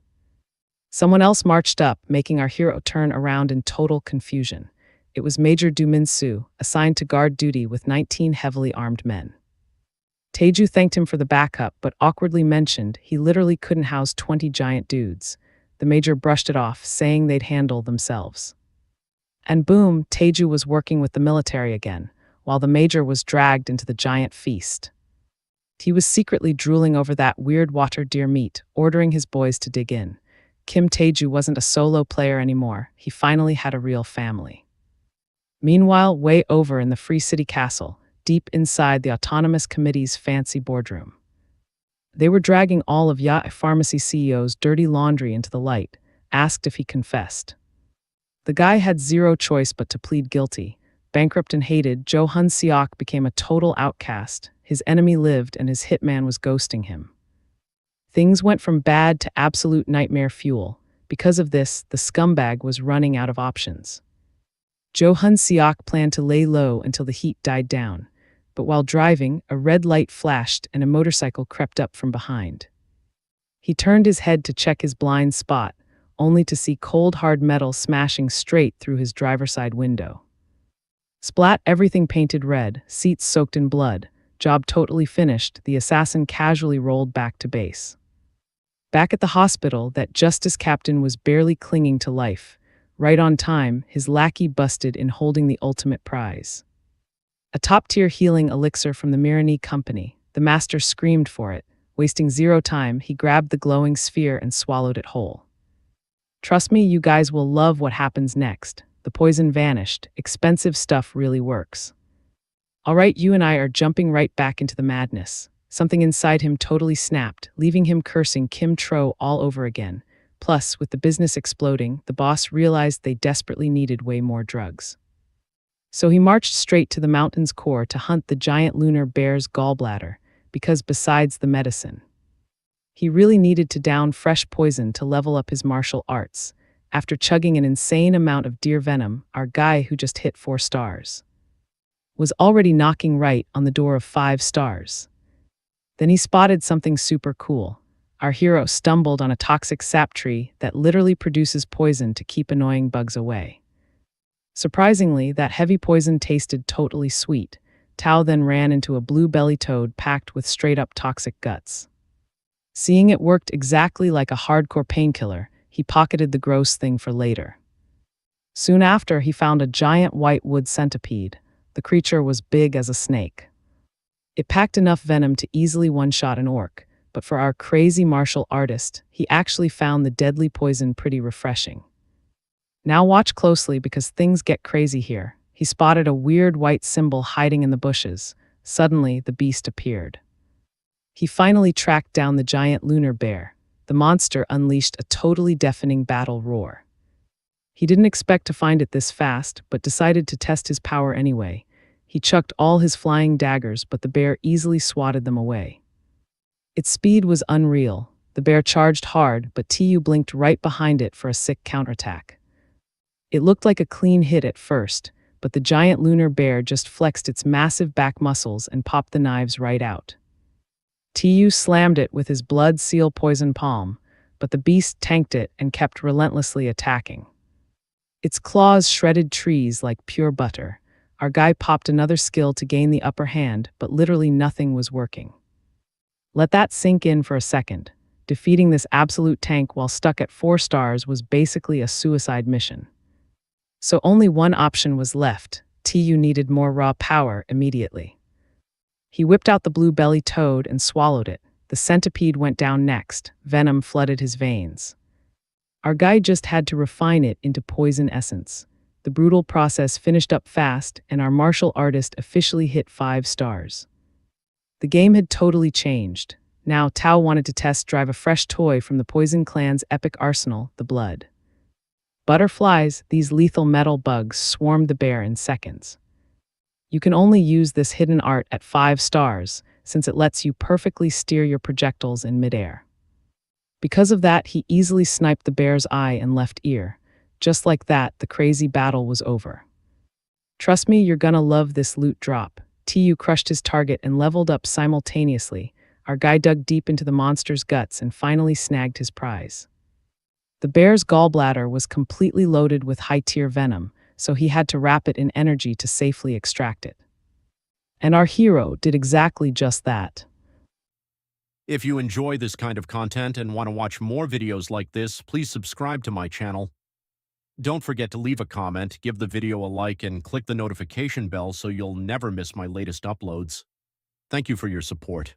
Speaker 1: Someone else marched up, making our hero turn around in total confusion. It was Major Du Min Soo, assigned to guard duty with 19 heavily armed men. Taeju thanked him for the backup, but awkwardly mentioned he literally couldn't house 20 giant dudes. The major brushed it off, saying they'd handle themselves. And boom, Taeju was working with the military again, while the major was dragged into the giant feast. He was secretly drooling over that weird water deer meat, ordering his boys to dig in. Kim Taeju wasn't a solo player anymore. He finally had a real family. Meanwhile, way over in the Free City Castle, deep inside the Autonomous Committee's fancy boardroom, they were dragging all of Ya Pharmacy CEO's dirty laundry into the light, asked if he confessed. The guy had zero choice but to plead guilty. Bankrupt and hated, Jo Hun Seok became a total outcast. His enemy lived and his hitman was ghosting him. Things went from bad to absolute nightmare fuel. Because of this, the scumbag was running out of options. Jo Hun Seok planned to lay low until the heat died down, but while driving, a red light flashed and a motorcycle crept up from behind. He turned his head to check his blind spot, only to see cold hard metal smashing straight through his driver's side window. Splat, everything painted red, seats soaked in blood. Job totally finished, the assassin casually rolled back to base. Back at the hospital, that justice captain was barely clinging to life. Right on time, his lackey busted in holding the ultimate prize. A top-tier healing elixir from the Mirani company. The master screamed for it. Wasting zero time, he grabbed the glowing sphere and swallowed it whole. Trust me, you guys will love what happens next. The poison vanished. Expensive stuff really works. All right, you and I are jumping right back into the madness. Something inside him totally snapped, leaving him cursing Kim Tro all over again. Plus, with the business exploding, the boss realized they desperately needed way more drugs. So he marched straight to the mountain's core to hunt the giant lunar bear's gallbladder, because besides the medicine, he really needed to down fresh poison to level up his martial arts. After chugging an insane amount of deer venom, our guy who just hit 4 stars was already knocking right on the door of 5 stars. Then he spotted something super cool. Our hero stumbled on a toxic sap tree that literally produces poison to keep annoying bugs away. Surprisingly, that heavy poison tasted totally sweet. Tao then ran into a blue belly toad packed with straight-up toxic guts. Seeing it worked exactly like a hardcore painkiller, he pocketed the gross thing for later. Soon after, he found a giant white wood centipede. The creature was big as a snake. It packed enough venom to easily one-shot an orc, but for our crazy martial artist, he actually found the deadly poison pretty refreshing. Now watch closely because things get crazy here. He spotted a weird white symbol hiding in the bushes. Suddenly, the beast appeared. He finally tracked down the giant lunar bear. The monster unleashed a totally deafening battle roar. He didn't expect to find it this fast, but decided to test his power anyway. He chucked all his flying daggers, but the bear easily swatted them away. Its speed was unreal. The bear charged hard, but Tu blinked right behind it for a sick counterattack. It looked like a clean hit at first, but the giant lunar bear just flexed its massive back muscles and popped the knives right out. Tu slammed it with his blood seal poison palm, but the beast tanked it and kept relentlessly attacking. Its claws shredded trees like pure butter. Our guy popped another skill to gain the upper hand, but literally nothing was working. Let that sink in for a second. Defeating this absolute tank while stuck at 4 stars was basically a suicide mission. So only one option was left. Tu needed more raw power immediately. He whipped out the blue-belly toad and swallowed it. The centipede went down next. Venom flooded his veins. Our guy just had to refine it into poison essence. The brutal process finished up fast, and our martial artist officially hit 5 stars. The game had totally changed. Now Tao wanted to test drive a fresh toy from the Poison Clan's epic arsenal, the blood. Butterflies, these lethal metal bugs, swarmed the bear in seconds. You can only use this hidden art at 5 stars, since it lets you perfectly steer your projectiles in midair. Because of that, he easily sniped the bear's eye and left ear. Just like that, the crazy battle was over. Trust me, you're gonna love this loot drop. Tu crushed his target and leveled up simultaneously. Our guy dug deep into the monster's guts and finally snagged his prize. The bear's gallbladder was completely loaded with high-tier venom, so he had to wrap it in energy to safely extract it. And our hero did exactly just that.
Speaker 2: If you enjoy this kind of content and want to watch more videos like this, please subscribe to my channel. Don't forget to leave a comment, give the video a like, and click the notification bell so you'll never miss my latest uploads. Thank you for your support.